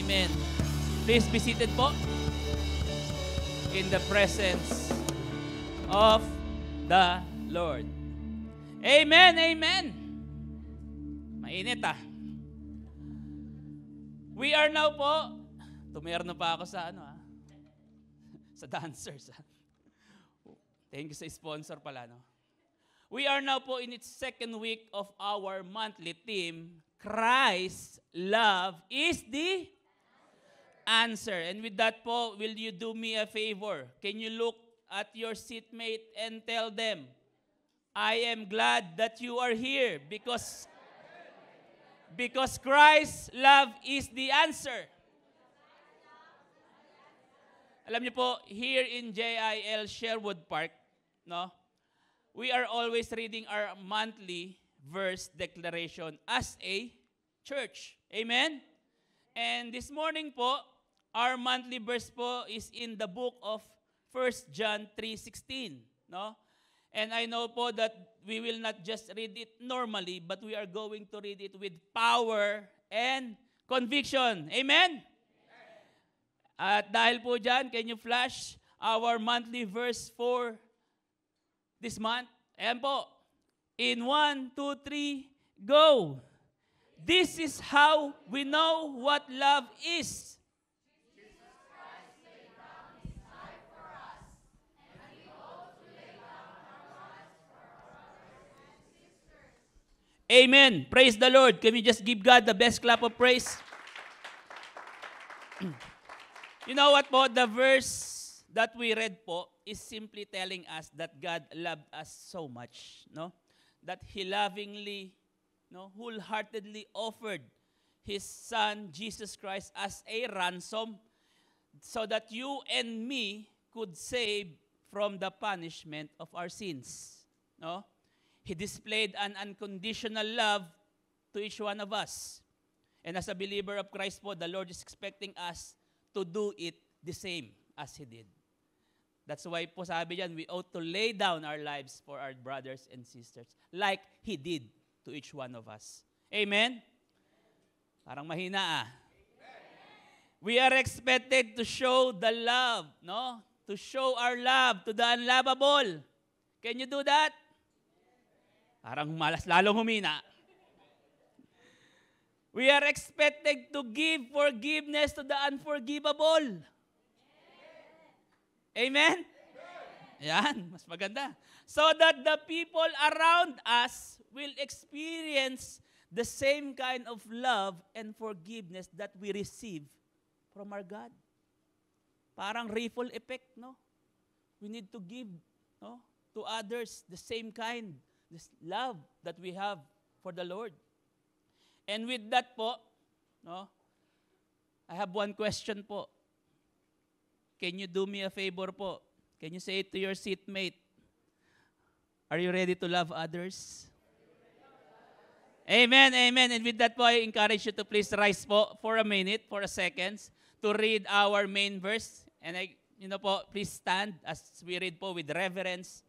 Amen. Please be seated po in the presence of the Lord. Amen, amen. Mainit We are now po, tumerno pa ako sa sa dancers. Thank you sa sponsor pala, no? We are now po in its second week of our monthly theme, Christ's love is the answer. And with that po, will you do me a favor? Can you look at your seatmate and tell them, I am glad that you are here because Christ's love is the answer. Alam niyo po, here in JIL Sherwood Park, no? We are always reading our monthly verse declaration as a church. Amen? And this morning po, our monthly verse po is in the book of 1 John 3:16, no? And I know po that we will not just read it normally, but we are going to read it with power and conviction. Amen? At dahil po dyan, can you flash our monthly verse for this month? Ayan po. In 1, 2, 3, go! This is how we know what love is. Jesus Christ laid down His life for us, and we ought to lay down our lives for our brothers and sisters. Amen. Praise the Lord. Can we just give God the best clap of praise? You know what po? The verse that we read po is simply telling us that God loved us so much, no? That He lovingly, no, wholeheartedly offered His Son, Jesus Christ, as a ransom so that you and me could save from the punishment of our sins, no? He displayed an unconditional love to each one of us. And as a believer of Christ po, the Lord is expecting us to do it the same as He did. That's why po sabi diyan, we ought to lay down our lives for our brothers and sisters like He did to each one of us. Amen? Parang mahina We are expected to show the love, no? To show our love to the unlovable. Can you do that? Parang malas lalong humina. We are expected to give forgiveness to the unforgivable. Amen? Yan, mas maganda. So that the people around us will experience the same kind of love and forgiveness that we receive from our God. Parang ripple effect, no? We need to give, no, to others the same kind, this love that we have for the Lord. And with that po, no, I have one question po. Can you do me a favor po? Can you say it to your seatmate? Are you ready to love others? Amen, amen. And with that po, I encourage you to please rise po for a minute, for a second, to read our main verse. And please stand as we read po with reverence.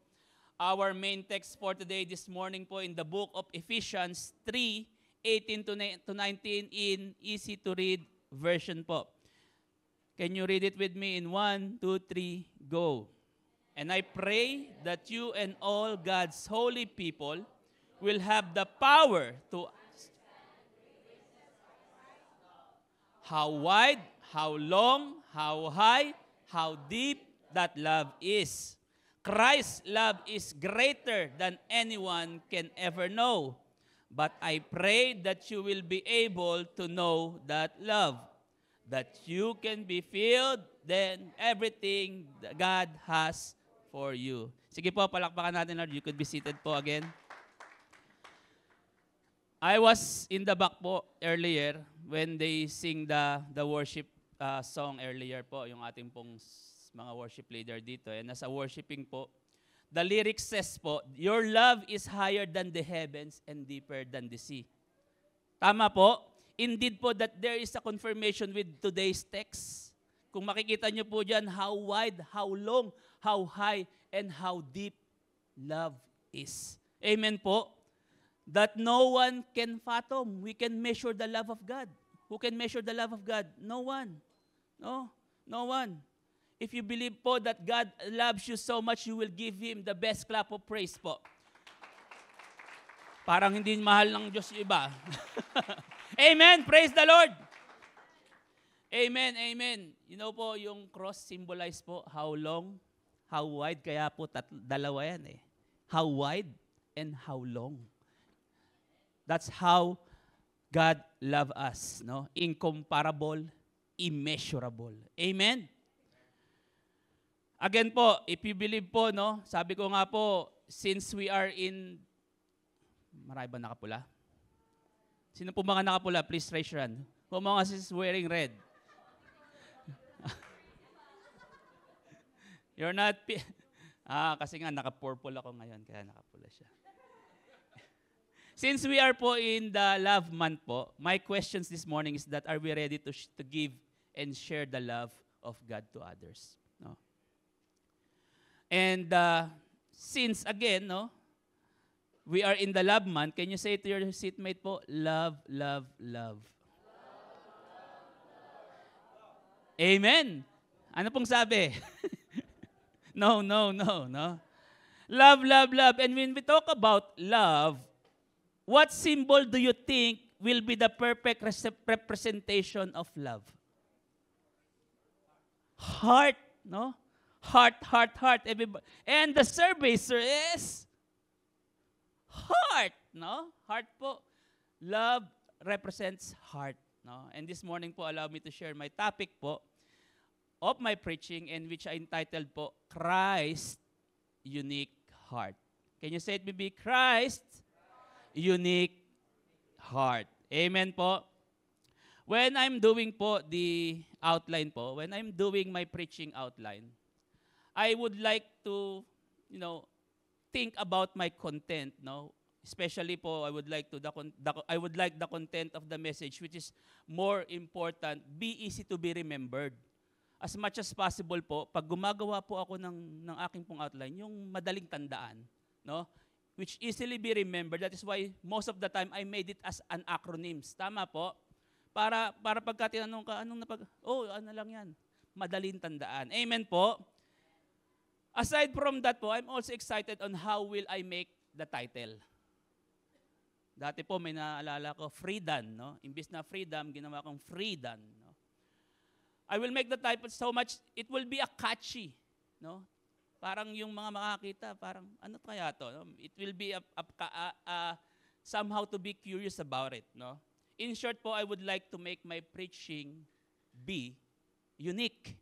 Our main text for today, this morning po, in the book of Ephesians 3:18 to 19 in easy-to-read version po. Can you read it with me in 1, 2, 3, go. And I pray that you and all God's holy people will have the power to how wide, how long, how high, how deep that love is. Christ's love is greater than anyone can ever know. But I pray that you will be able to know that love, that you can be filled then everything that God has for you. Sige po, palakpakan natin, Lord. You could be seated po again. I was in the back po earlier when they sing the worship song earlier po, yung ating pong mga worship leader dito. And as a worshiping po, the lyrics says po, your love is higher than the heavens and deeper than the sea. Tama po? Indeed po that there is a confirmation with today's text. Kung makikita nyo po dyan, how wide, how long, how high, and how deep love is. Amen po? That no one can fathom. We can measure the love of God. Who can measure the love of God? No one. No, no one. If you believe po that God loves you so much, you will give Him the best clap of praise po. Parang hindi mahal ng Diyos yung iba. Amen. Praise the Lord. Amen. Amen. You know po, yung cross symbolize po how long, how wide. Kaya po dalawa yan eh. How wide and how long. That's how God loves us. No? Incomparable, immeasurable. Amen. Again po, if you believe po, no, sabi ko nga po, since we are in, marami ba nakapula? Sino po mga nakapula? Please raise your hand. Who mga is wearing red? You're not, kasi nga naka-purple ako ngayon, kaya nakapula siya. Since we are po in the love month po, my questions this morning is that are we ready to give and share the love of God to others? No? And since again, no, we are in the love month, can you say to your seatmate po, love, love, love. Amen. Ano pong sabi? No, no, no, no. Love, love, love. And when we talk about love, what symbol do you think will be the perfect representation of love? Heart, no? Heart, heart, heart. Everybody. And the survey, sir, is heart, no? Heart po. Love represents heart, no? And this morning po, allow me to share my topic po of my preaching, and which I entitled po, Christ Unique Heart. Can you say it with me? Christ Unique Heart. Amen po. When I'm doing po the outline po, when I'm doing my preaching outline, I would like to, think about my content, no? Especially po, I would like the content of the message, which is more important, be easy to be remembered. As much as possible po, pag gumagawa po ako ng aking pong outline, yung madaling tandaan, no? Which easily be remembered. That is why most of the time I made it as an acronyms. Tama po? Para pagka tinanong ka, ano lang yan? Madaling tandaan. Amen po? Aside from that po, I'm also excited on how will I make the title. Dati po may naalala ko, Freedan, no? Imbis na freedom, ginawa kong Freedan, no? I will make the title so much, it will be a catchy, no? Parang yung mga makakita, parang ano kaya to, no? It will be somehow to be curious about it, no? In short po, I would like to make my preaching be unique.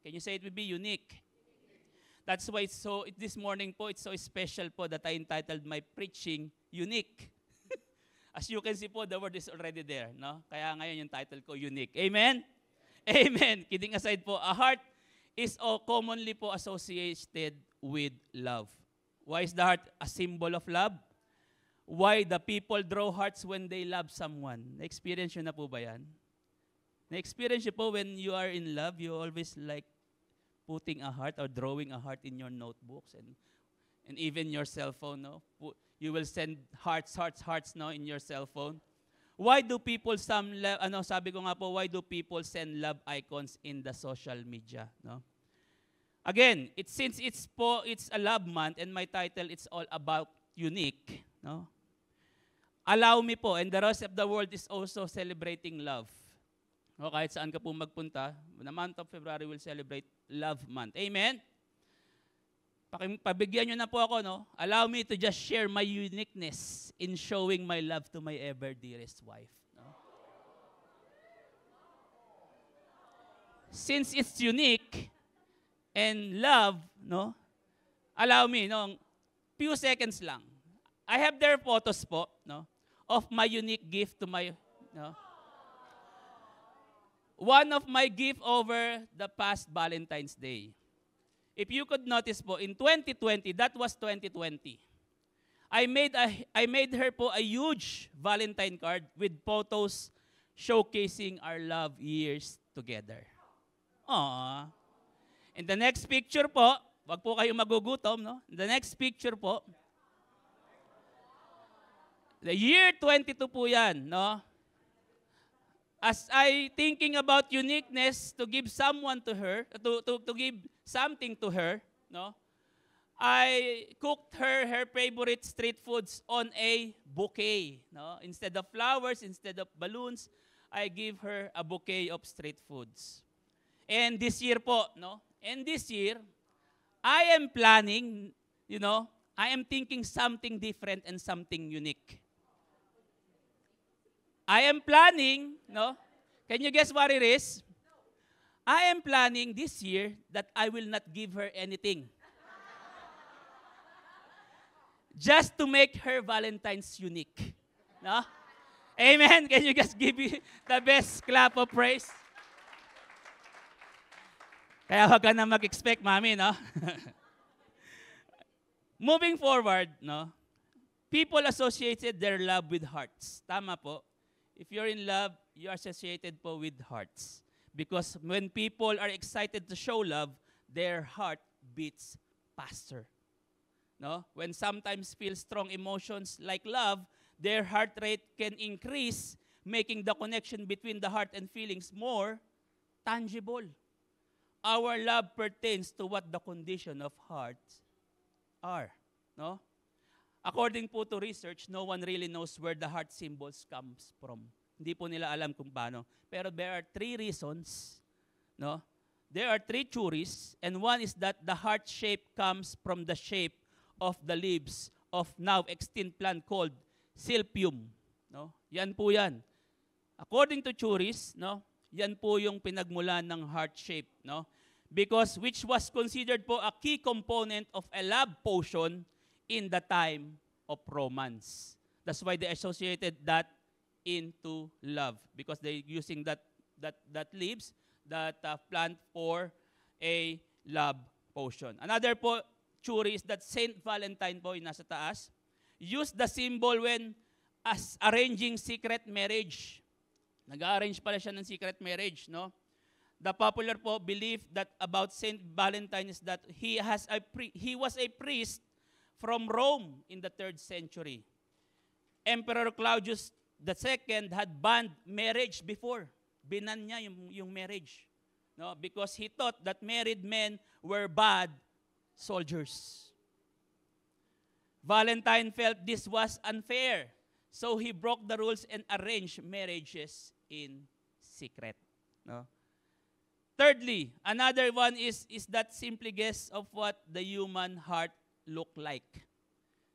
Can you say it will be unique? That's why this morning po, it's so special po that I entitled my preaching unique. As you can see po, the word is already there, no? Kaya ngayon yung title ko, unique. Amen? Amen. Kidding aside po, a heart is commonly po associated with love. Why is the heart a symbol of love? Why the people draw hearts when they love someone? Na-experience nyo na po ba yan? Na-experience nyo po when you are in love, you always like putting a heart or drawing a heart in your notebooks and even your cell phone, no? You will send hearts, no, in your cell phone. Why do people sabi ko nga po, why do people send love icons in the social media, no? Again, since it's a love month and my title it's all about unique, no? Allow me po, and the rest of the world is also celebrating love. O kahit saan ka po magpunta, the month of February will celebrate Love Month. Amen? Pabigyan nyo na po ako, no? Allow me to just share my uniqueness in showing my love to my ever dearest wife. No? Since it's unique and love, no? Allow me, no? Few seconds lang. I have their photos po, no? Of my unique gift to my, no? One of my gift over the past Valentine's Day. If you could notice po, in 2020, that was 2020, I made her po a huge Valentine card with photos showcasing our love years together. Aww. In the next picture po, wag po kayong magugutom, no? In the next picture po, the year 22 po yan, no? as I thinking about uniqueness to give someone to her, to give something to her, no, I cooked her favorite street foods on a bouquet. No? Instead of flowers, instead of balloons, I give her a bouquet of street foods. And this year po, no? And this year, I am planning, I am thinking something different and something unique. I am planning, no? Can you guess what it is? I am planning this year that I will not give her anything. Just to make her Valentine's unique. No? Amen. Can you just give me the best clap of praise? Kaya wag ka na mag-expect, mami, no? Moving forward, no? People associated their love with hearts. Tama po. If you're in love, you are associated po with hearts. Because when people are excited to show love, their heart beats faster. No? When sometimes feel strong emotions like love, their heart rate can increase, making the connection between the heart and feelings more tangible. Our love pertains to what the condition of hearts are. No? According po to research, no one really knows where the heart symbols comes from. Hindi po nila alam kung paano. Pero there are 3 reasons. No? There are 3 theories, and one is that the heart shape comes from the shape of the leaves of now extinct plant called silphium. No? Yan po yan. According to theories, no? Yan po yung pinagmulan ng heart shape. No? Because which was considered po a key component of a love potion in the time of romance. That's why they associated that into love, because they're using that leaves, that plant for a love potion. Another po theory is that Saint Valentine po, yung nasa taas, used the symbol when as arranging secret marriage. Nag-arrange pala siya ng secret marriage, no? The popular po belief that about Saint Valentine is that he was a priest from Rome in the 3rd century. Emperor Claudius II had banned marriage before. Binan niya yung marriage. No? Because he thought that married men were bad soldiers. Valentine felt this was unfair. So he broke the rules and arranged marriages in secret. No? Thirdly, another one is that simply guess of what the human heart look like.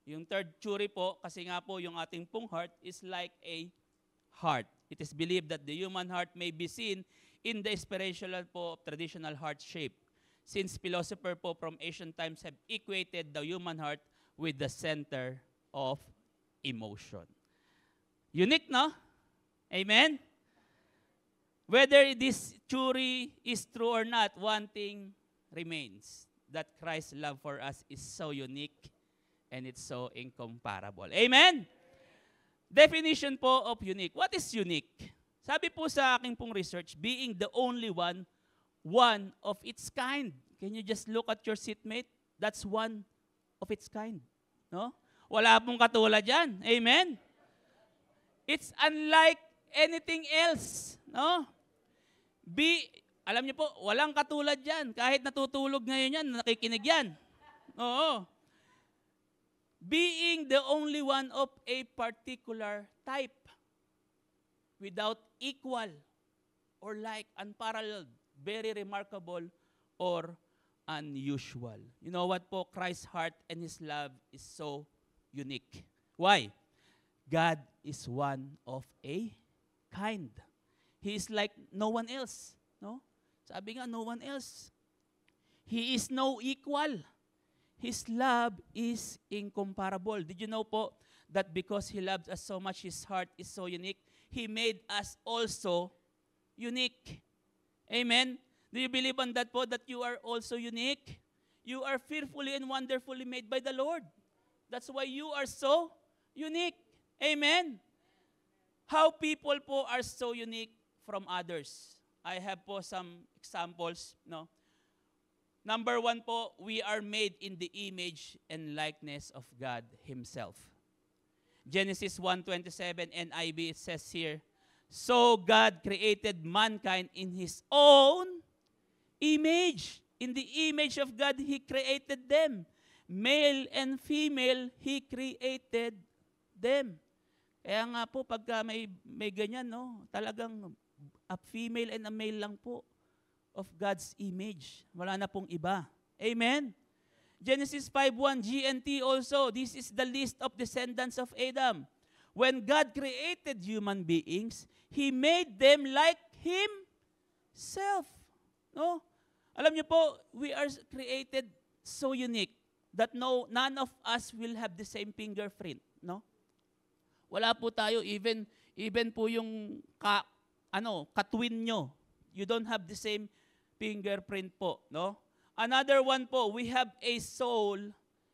Yung third theory po, kasi nga po yung ating pong heart is like a heart. It is believed that the human heart may be seen in the spiritual po traditional heart shape, since philosophers po from ancient times have equated the human heart with the center of emotion. Unique, no? Amen? Whether this theory is true or not, one thing remains, that Christ's love for us is so unique and it's so incomparable. Amen? Definition po of unique. What is unique? Sabi po sa aking pong research, being the only one of its kind. Can you just look at your seatmate? That's one of its kind. No? Wala pong katulad yan. Amen? It's unlike anything else. No? Alam niyo po, walang katulad yan. Kahit natutulog ngayon yan, nakikinig yan. Oo. Being the only one of a particular type, without equal or like, unparalleled, very remarkable or unusual. You know what po? Christ's heart and His love is so unique. Why? God is one of a kind. He is like no one else. No? Sabi nga, no one else. He is no equal. His love is incomparable. Did you know po that because He loves us so much, His heart is so unique, He made us also unique. Amen? Do you believe on that po, that you are also unique? You are fearfully and wonderfully made by the Lord. That's why you are so unique. Amen? How people po are so unique from others. I have po some examples. No? Number 1 po, we are made in the image and likeness of God Himself. Genesis 1:27 NIV, it says here, So God created mankind in His own image. In the image of God, He created them. Male and female, He created them. Kaya nga po, pagka may ganyan, no, talagang a female and a male lang po of God's image. Wala na pong iba. Amen? Genesis 5:1, GNT also, this is the list of descendants of Adam. When God created human beings, He made them like Himself. No? Alam niyo po, we are created so unique that none of us will have the same fingerprint. No? Wala po tayo, even po yung katwin nyo, you don't have the same fingerprint po. No? Another one po, we have a soul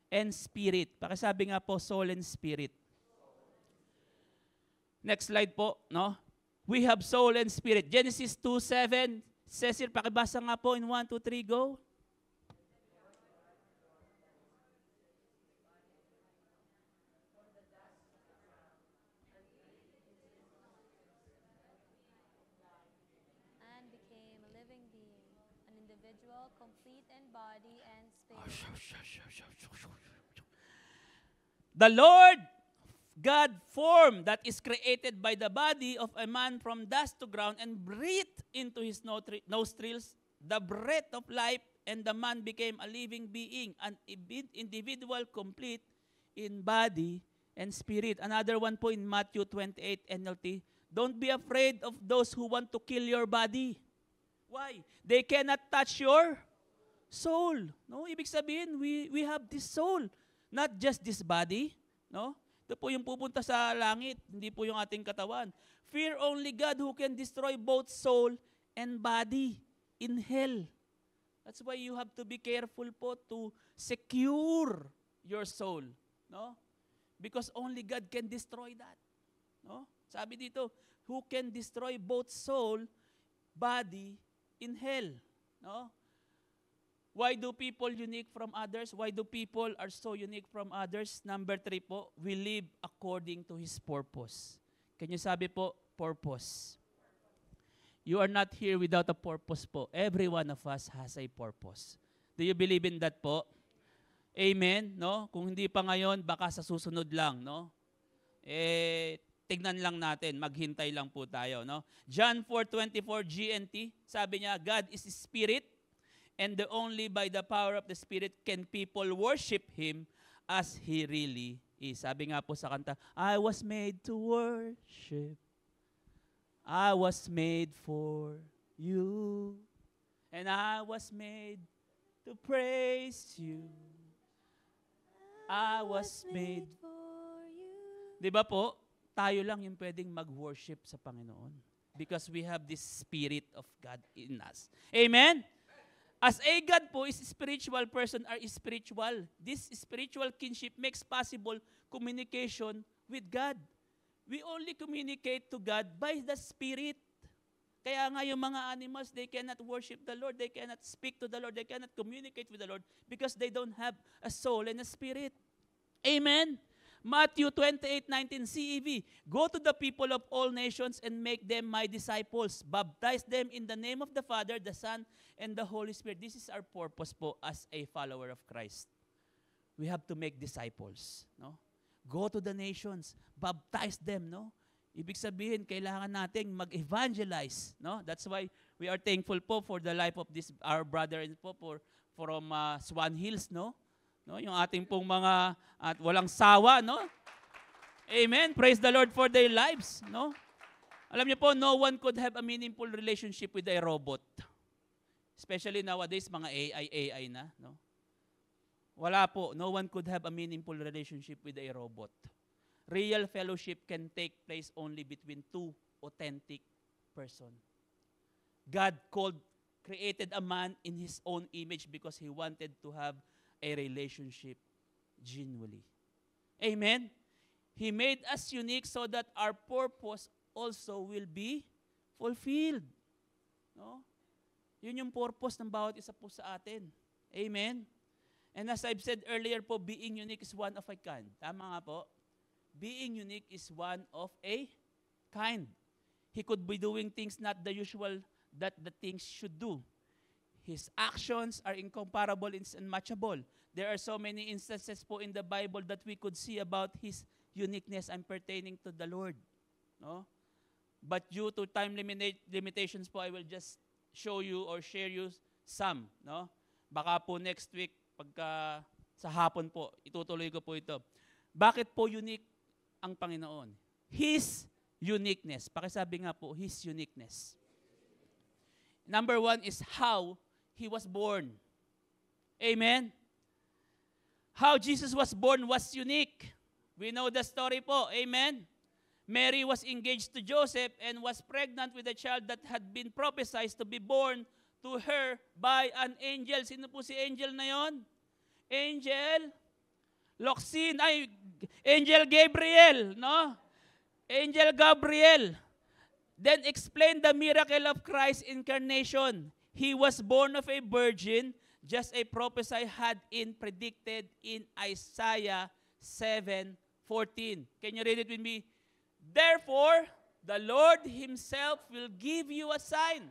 and spirit. Pakisabi nga po, soul and spirit. Next slide po, no? We have soul and spirit. Genesis 2:7 says here, pakibasa nga po in 1, 2, 3, go. And became a living being, an individual, complete in body and spirit. The Lord God form that is created by the body of a man from dust to ground and breathed into his nostrils the breath of life, and the man became a living being, an individual complete in body and spirit. Another one po in Matthew 28 NLT, don't be afraid of those who want to kill your body. Why? They cannot touch your soul. No, ibig sabihin, we have this soul, not just this body, no? Ito po yung pupunta sa langit, hindi po yung ating katawan. Fear only God who can destroy both soul and body in hell. That's why you have to be careful po to secure your soul, no? Because only God can destroy that. No? Sabi dito, who can destroy both soul, body in hell, no? Why do people unique from others? Why do people are so unique from others? Number 3 po, we live according to His purpose. Can you sabi po, purpose? You are not here without a purpose po. Every one of us has a purpose. Do you believe in that po? Amen, no? Kung hindi pa ngayon, baka sa susunod lang, no? Tignan lang natin, maghintay lang po tayo, no? John 4:24 GNT, sabi niya, God is Spirit, and only by the power of the Spirit can people worship Him as He really is. Sabi nga po sa kanta, I was made to worship. I was made for you. And I was made to praise you. I was made for you. Di ba po? Tayo lang yung pwedeng mag-worship sa Panginoon. Because we have this Spirit of God in us. Amen? As a God po is spiritual person are spiritual. This spiritual kinship makes possible communication with God. We only communicate to God by the Spirit. Kaya nga yung mga animals, they cannot worship the Lord, they cannot speak to the Lord, they cannot communicate with the Lord because they don't have a soul and a spirit. Amen? Matthew 28:19 CEV, go to the people of all nations and make them my disciples. Baptize them in the name of the Father, the Son, and the Holy Spirit. This is our purpose po as a follower of Christ. We have to make disciples. No? Go to the nations, baptize them. No? Ibig sabihin, kailangan nating mag-evangelize. No? That's why we are thankful po for the life of this our brother po from Swan Hills, no? No, yung ating pong mga at walang sawa, no? Amen. Praise the Lord for their lives, no? Alam niyo po, no one could have a meaningful relationship with a robot. Especially nowadays, mga AI na, no? Wala po. No one could have a meaningful relationship with a robot. Real fellowship can take place only between two authentic person. God created a man in His own image because He wanted to have a relationship genuinely. Amen? He made us unique so that our purpose also will be fulfilled. No? Yun yung purpose ng bawat isa po sa atin. Amen? And as I've said earlier po, being unique is one of a kind. Tama nga po? Being unique is one of a kind. He could be doing things not the usual that the things should do. His actions are incomparable and unmatchable. There are so many instances po in the Bible that we could see about His uniqueness and pertaining to the Lord. No? But due to time limitations po, I will just show you or share you some. No? Baka po next week, pagka sa hapon po, itutuloy ko po ito. Bakit po unique ang Panginoon? His uniqueness. Pakisabi nga po, His uniqueness. Number one is how He was born. Amen? How Jesus was born was unique. We know the story po. Amen? Mary was engaged to Joseph and was pregnant with a child that had been prophesied to be born to her by an angel. Sino po si angel na yon? Angel Locsin, Angel Gabriel, no? Angel Gabriel. Then explain the miracle of Christ's incarnation. He was born of a virgin, just a prophecy had been predicted in Isaiah 7:14. Can you read it with me? Therefore, the Lord Himself will give you a sign.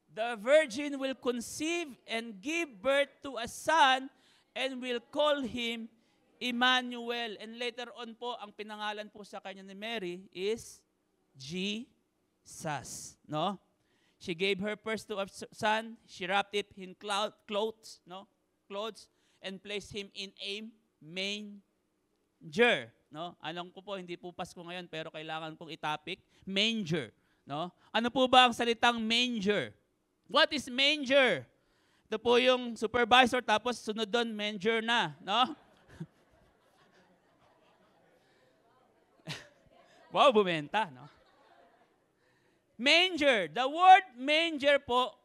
The virgin will conceive and give birth to a son and will call him Emmanuel. And later on po, ang pinangalan po sa kanya ni Mary is Jesus. No? She gave her first to a son. She wrapped it in clothes, and placed him in a manger. No? Alam ko po, hindi po Pasko ngayon, pero kailangan pong itapik. Manger. No? Ano po ba ang salitang manger? What is manger? Ito po yung supervisor, tapos sunod doon, manger na. No? Wow, bumenta. No? Manger. The word manger po,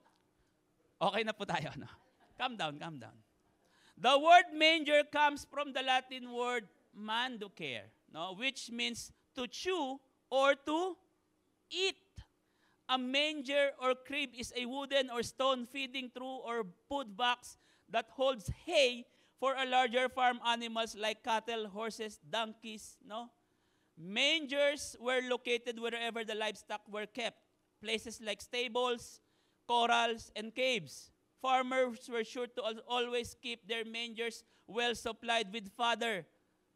okay na po tayo. No? Calm down, calm down. The word manger comes from the Latin word manducare, no? Which means to chew or to eat. A manger or crib is a wooden or stone feeding trough or food box that holds hay for a larger farm animals like cattle, horses, donkeys. No? Mangers were located wherever the livestock were kept. Places like stables, corrals, and caves. Farmers were sure to always keep their mangers well supplied with fodder.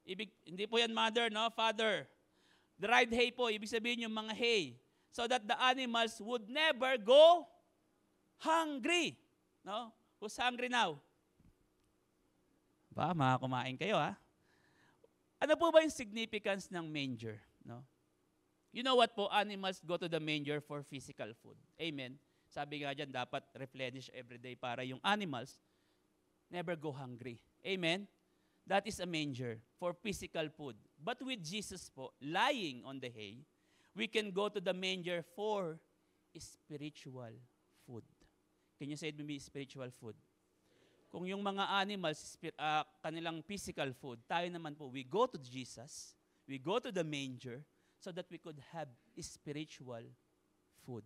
Hindi po yan mother, no? Fodder. Dried hay po, ibig sabihin yung mga hay. So that the animals would never go hungry. No? Who's hungry now? Ba, makakumain kayo, ha? Ano po ba yung significance ng manger? No? You know what po? Animals go to the manger for physical food. Amen? Sabi nga dyan, dapat replenish every day para yung animals never go hungry. Amen? That is a manger for physical food. But with Jesus po, lying on the hay, we can go to the manger for spiritual food. Can you say it with me, spiritual food? Kung yung mga animals, kanilang physical food, tayo naman po, we go to Jesus, we go to the manger, so that we could have spiritual food.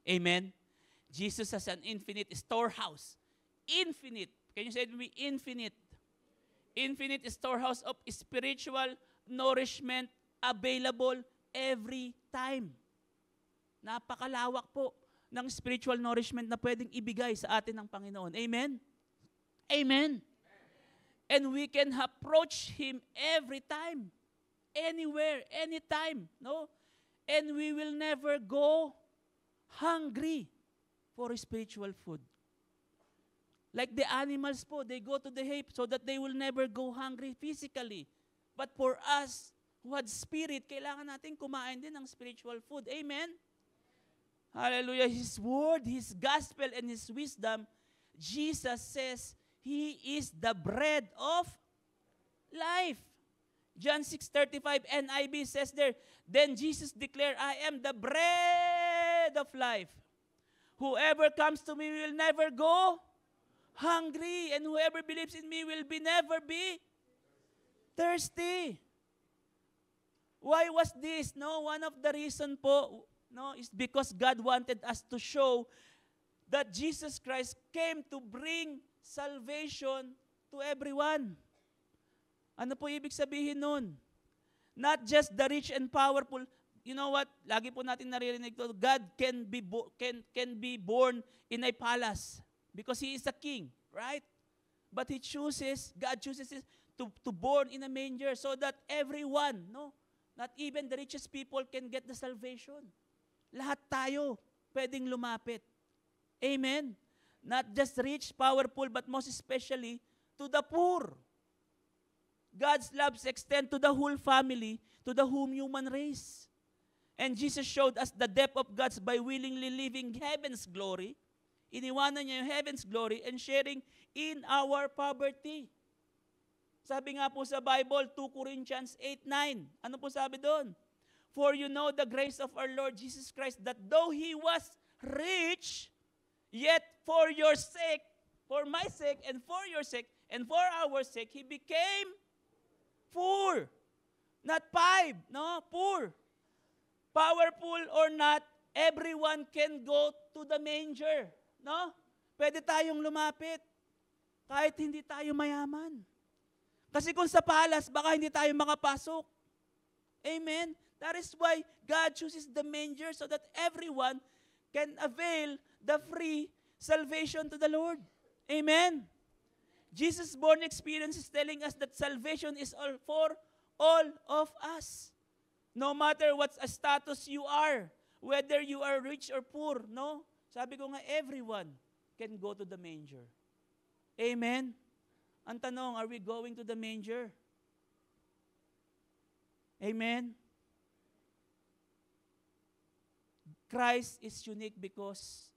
Amen? Jesus has an infinite storehouse. Infinite. Can you say it with me? Infinite. Infinite storehouse of spiritual nourishment available every time. Napakalawak po ng spiritual nourishment na pwedeng ibigay sa atin ng Panginoon. Amen? Amen. And we can approach Him every time, anywhere, anytime. No? And we will never go hungry for spiritual food. Like the animals po, they go to the hay so that they will never go hungry physically. But for us, who had spirit, kailangan natin kumain din ng spiritual food. Amen? Hallelujah. His word, His gospel, and His wisdom, Jesus says, He is the bread of life. John 6:35, NIV says there, then Jesus declared, I am the bread of life. Whoever comes to me will never go hungry, and whoever believes in me will never be thirsty. Why was this? No, one of the reason po, no, is because God wanted us to show that Jesus Christ came to bring salvation to everyone. Ano po ibig sabihin nun? Not just the rich and powerful, you know what? Lagi po natin naririnig to, God can be born in a palace because He is a king, right? But God chooses to born in a manger so that everyone, no, not even the richest people can get the salvation. Lahat tayo pwedeng lumapit. Amen? Not just rich, powerful, but most especially to the poor. God's love extends to the whole family, to the whole human race. And Jesus showed us the depth of God's by willingly living heaven's glory. Iniwanan niya yung heaven's glory and sharing in our poverty. Sabi nga po sa Bible, 2 Corinthians 8:9. Ano po sabi doon? For you know the grace of our Lord Jesus Christ, that though He was rich, yet for your sake, for my sake, and for your sake, and for our sake, He became poor. Not poor. Powerful or not, everyone can go to the manger. No? Pwede tayong lumapit. Kahit hindi tayo mayaman. Kasi kung sa palace, baka hindi tayo makapasok. Amen? That is why God chooses the manger so that everyone can avail the free salvation to the Lord. Amen? Jesus' born experience is telling us that salvation is all for all of us. No matter what a status you are, whether you are rich or poor, no? Sabi ko nga, everyone can go to the manger. Amen? Ang tanong, are we going to the manger? Amen? Christ is unique because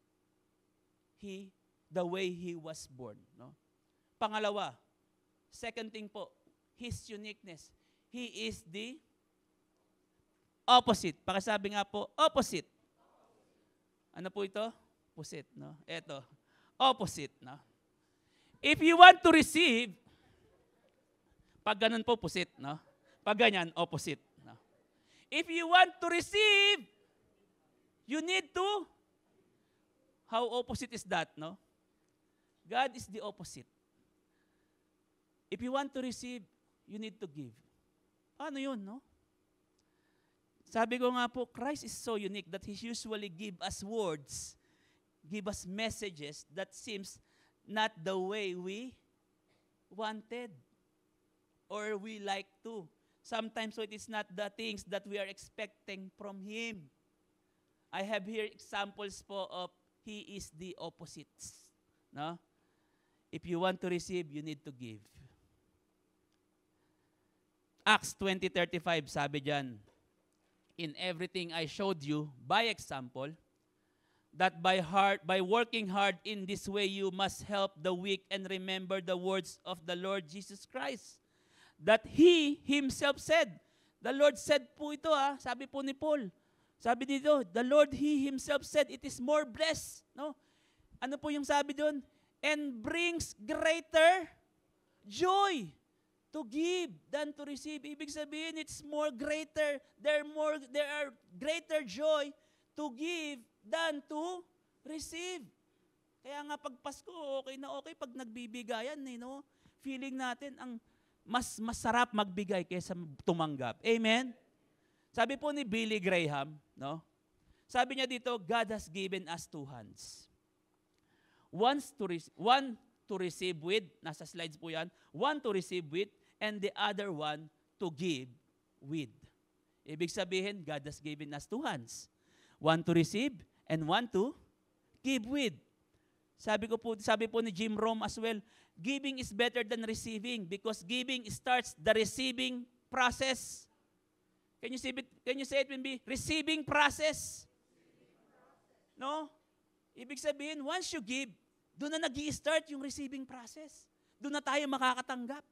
the way He was born. No? Pangalawa, second thing po, His uniqueness. He is the opposite. Pakisabi nga po, opposite. Ano po ito? Opposite, no? Ito, opposite, no? If you want to receive, pag ganun po, opposite, no? Pag ganyan, opposite, no? If you want to receive, you need to, how opposite is that, no? God is the opposite. If you want to receive, you need to give. Ano yun, no? Sabi ko nga po, Christ is so unique that He usually give us words, give us messages that seems not the way we wanted or we like to. Sometimes so it is not the things that we are expecting from Him. I have here examples po of He is the opposites. No? If you want to receive, you need to give. Acts 20:35, sabi dyan, in everything I showed you by example, that by working hard in this way, you must help the weak and remember the words of the Lord Jesus Christ. That He Himself said. The Lord said po ito, sabi po ni Paul. Sabi dito, the Lord He Himself said, it is more blessed. No? Ano po yung sabi doon? And brings greater joy to give than to receive. Ibig sabihin, it's more greater. There are greater joy to give than to receive. Kaya nga pag Pasko, okay na okay pag nagbibigayan, no? Feeling natin ang mas masarap magbigay kaysa tumanggap. Amen? Sabi po ni Billy Graham, no? Sabi niya dito, God has given us two hands. One to receive with, nasa slides po yan, one to receive with, and the other one to give with. Ibig sabihin, God has given us two hands. One to receive, and one to give with. Sabi po ni Jim Rome as well, giving is better than receiving because giving starts the receiving process. Can you say it with me? Receiving process. No? Ibig sabihin, once you give, doon na nag-i-start yung receiving process. Doon na tayo makakatanggap.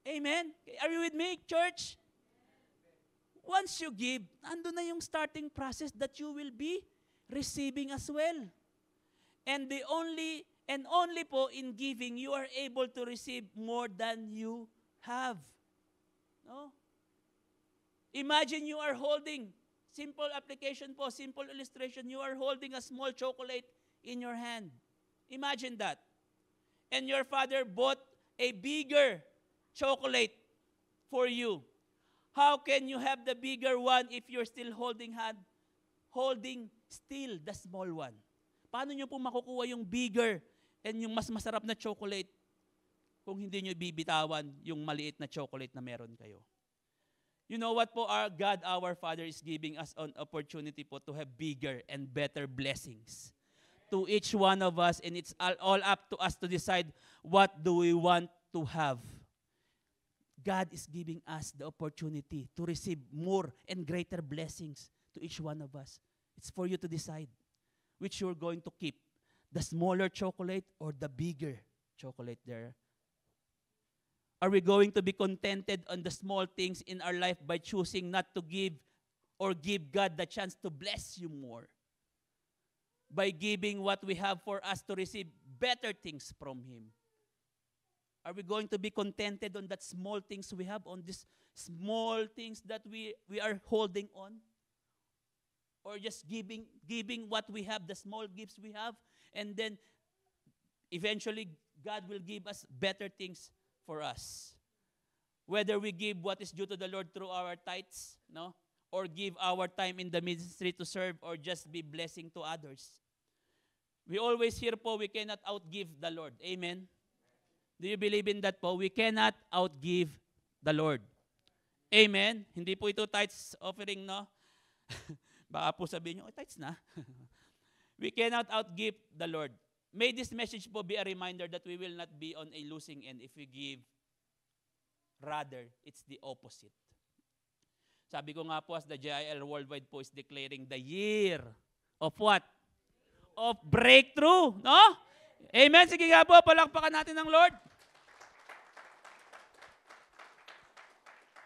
Amen? Are you with me, church? Once you give, andun na yung starting process that you will be receiving as well. And only po in giving, you are able to receive more than you have. No? Imagine you are holding, simple application po, simple illustration, you are holding a small chocolate in your hand. Imagine that. And your father bought a bigger chocolate for you. How can you have the bigger one if you're still holding still the small one? Paano nyo po makukuha yung bigger and yung mas masarap na chocolate kung hindi nyo bibitawan yung maliit na chocolate na meron kayo? You know what po, our God, our Father is giving us an opportunity po to have bigger and better blessings to each one of us, and it's all up to us to decide what do we want to have. God is giving us the opportunity to receive more and greater blessings to each one of us. It's for you to decide which you're going to keep, the smaller chocolate or the bigger chocolate there. Are we going to be contented on the small things in our life by choosing not to give or give God the chance to bless you more? By giving what we have for us to receive better things from Him? Are we going to be contented on that small things we have, on these small things that we are holding on? Or just giving what we have, the small gifts we have, and then eventually God will give us better things for us. Whether we give what is due to the Lord through our tithes, no? Or give our time in the ministry to serve, or just be blessing to others. We always hear po, we cannot outgive the Lord. Amen? Do you believe in that po? We cannot outgive the Lord. Amen? Hindi po ito tithes offering, no? Baka po sabihin nyo, tithes na. We cannot outgive the Lord. May this message po be a reminder that we will not be on a losing end if we give. Rather, it's the opposite. Sabi ko nga po, as the JIL Worldwide po is declaring the year of what? Of breakthrough. No? Amen? Sige nga po, palakpakan natin ng Lord.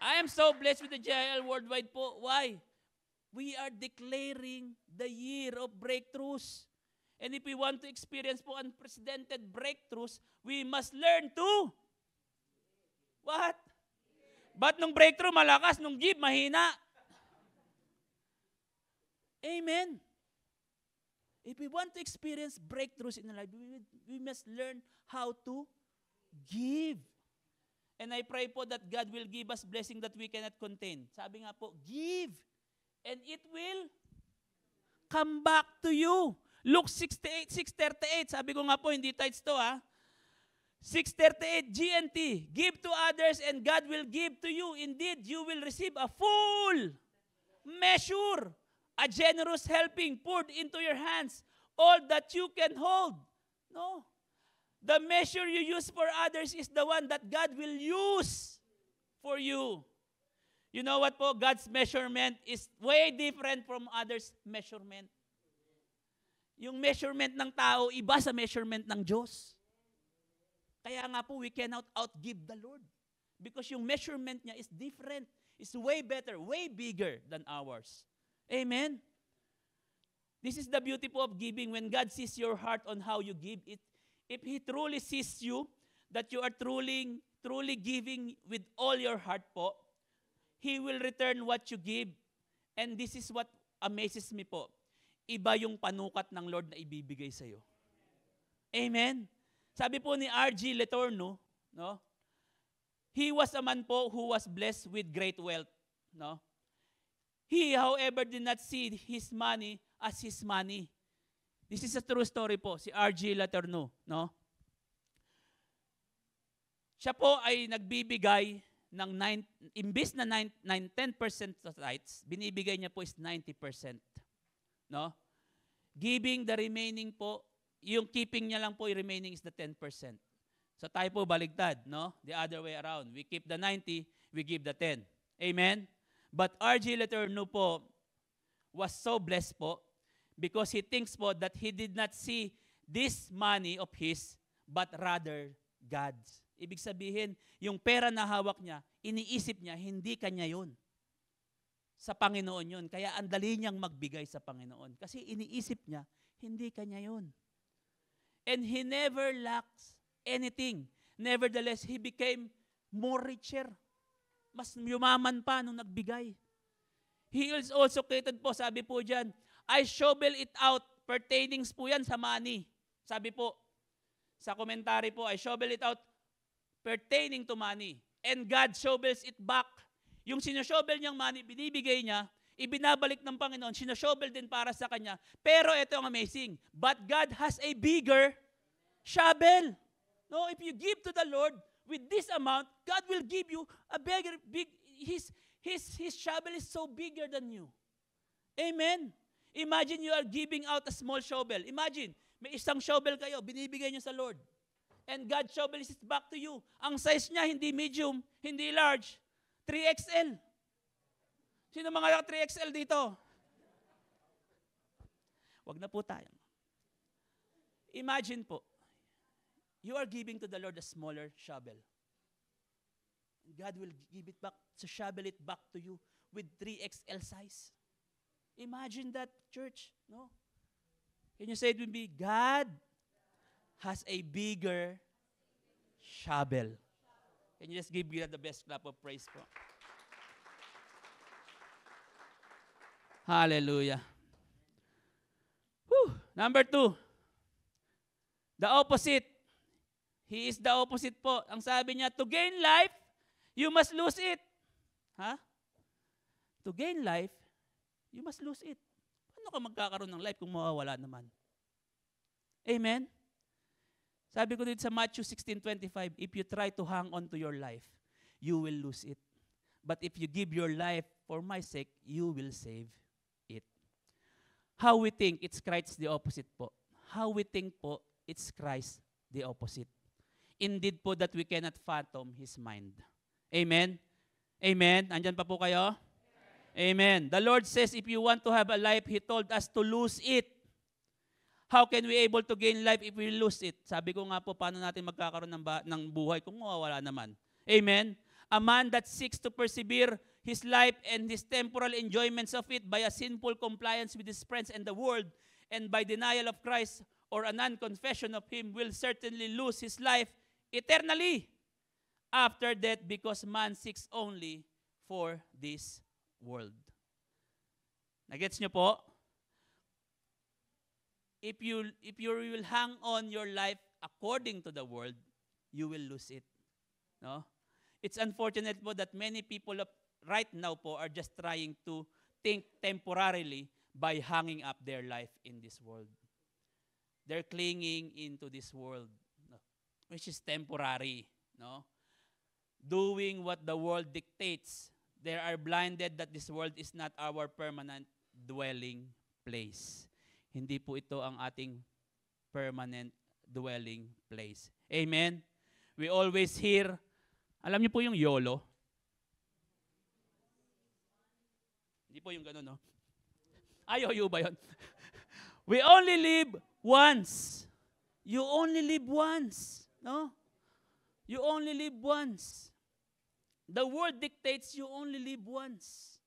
I am so blessed with the JIL Worldwide po. Why? We are declaring the year of breakthroughs. And if we want to experience po unprecedented breakthroughs, we must learn to what? But nung breakthrough malakas, nung give mahina. Amen. If we want to experience breakthroughs in our life, we must learn how to give. And I pray po that God will give us blessing that we cannot contain. Sabi nga po, give, and it will come back to you. Luke 6:38, sabi ko nga po, hindi tithes to 6:38, GNT, give to others and God will give to you. Indeed, you will receive a full measure, a generous helping poured into your hands, all that you can hold. No. The measure you use for others is the one that God will use for you. You know what po? God's measurement is way different from others' measurement. Yung measurement ng tao, iba sa measurement ng Diyos. Kaya nga po, we cannot outgive the Lord. Because yung measurement niya is different. It's way better, way bigger than ours. Amen? This is the beauty po of giving. When God sees your heart on how you give it, if He truly sees you, that you are truly giving with all your heart po, He will return what you give. And this is what amazes me po. Iba yung panukat ng Lord na ibibigay sa iyo. Amen? Sabi po ni R.G. Letourneau, no? He was a man po who was blessed with great wealth. No? He, however, did not see his money as his money. This is a true story po, si R.G. Letourneau. No? Siya po ay nagbibigay ng imbis na 10% sa tithes, binibigay niya po is 90%. No? Giving the remaining po, yung keeping niya lang po, yung remaining is the 10%. So tayo po baligtad, no? The other way around. We keep the 90, we give the 10. Amen? But R.G. Letourneau po was so blessed po because he thinks po that he did not see this money of his, but rather God's. Ibig sabihin, yung pera na hawak niya, iniisip niya, hindi kanya yun. Sa Panginoon yun. Kaya ang dali niyang magbigay sa Panginoon. Kasi iniisip niya, hindi kanya yun. And he never lacks anything. Nevertheless, he became more richer. Mas yumaman pa nung nagbigay. He is also created po, sabi po dyan, I shovel it out. Pertaining po yan sa money. Sabi po, sa commentary po, I shovel it out pertaining to money. And God shovels it back. Yung sinushovel niyang money, binibigay niya, ibinabalik ng Panginoon, sinushovel din para sa kanya. Pero ito ang amazing. But God has a bigger shovel. No, if you give to the Lord with this amount, God will give you a his shovel is so bigger than you. Amen. Imagine you are giving out a small shovel. Imagine, may isang shovel kayo, binibigay niyo sa Lord. And God's shovel is back to you. Ang size niya, hindi medium, hindi large, 3XL. Sino mga 3XL dito? Wag na po tayo. Imagine po, you are giving to the Lord a smaller shovel. God will give it back, so shovel it back to you with 3XL size. Imagine that, church, no? Can you say it with me? God has a bigger shovel. Can you just give God the best clap of praise po? Hallelujah. Whew. Number 2, the opposite. He is the opposite po. Ang sabi niya, to gain life, you must lose it. Ha? To gain life, you must lose it. Paano ka magkakaroon ng life kung mawawala naman? Amen? Sabi ko dito sa Matthew 16:25, if you try to hang on to your life, you will lose it. But if you give your life for my sake, you will save it. How we think, it's Christ the opposite po. How we think po, it's Christ the opposite. Indeed po that we cannot fathom His mind. Amen? Amen? Andyan pa po kayo? Amen. The Lord says, if you want to have a life, He told us to lose it. How can we able to gain life if we lose it? Sabi ko nga po, paano natin magkakaroon ng buhay kung mawawala naman? Amen? A man that seeks to persevere his life and his temporal enjoyments of it by a sinful compliance with his friends and the world, and by denial of Christ or a non-confession of Him, will certainly lose his life eternally after death, because man seeks only for this world. Nagets niyo po? If you will hang on your life according to the world, you will lose it. No? It's unfortunate po that many people right now po are just trying to think temporarily by hanging up their life in this world. They're clinging into this world, no, which is temporary. No? Doing what the world dictates. They are blinded that this world is not our permanent dwelling place. Hindi po ito ang ating permanent dwelling place. Amen? We always hear, alam niyo po yung YOLO? Hindi po yung gano'n, no? Ayo ba yun? We only live once. You only live once. No? You only live once. The world dictates you only live once.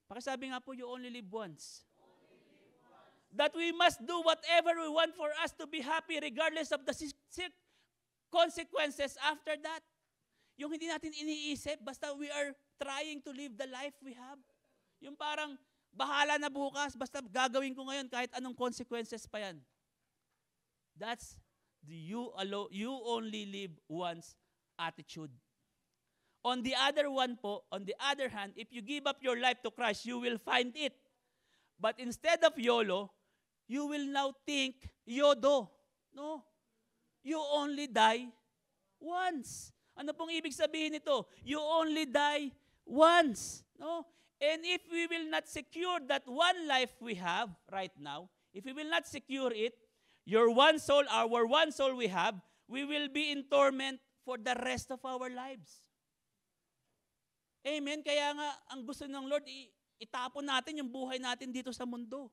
Pakisabi nga po, you only live once. That we must do whatever we want for us to be happy regardless of the consequences after that. Yung hindi natin iniisip, basta we are trying to live the life we have. Yung parang, bahala na bukas, basta gagawin ko ngayon kahit anong consequences pa yan. That's the you only live once attitude. On the other hand, if you give up your life to Christ, you will find it. But instead of YOLO, you will now think YODO. No? You only die once. Ano pong ibig sabihin nito? You only die once. No? And if we will not secure that one life we have right now, if we will not secure it, your one soul, our one soul we have, we will be in torment for the rest of our lives. Amen? Kaya nga, ang gusto ng Lord, itapon natin yung buhay natin dito sa mundo.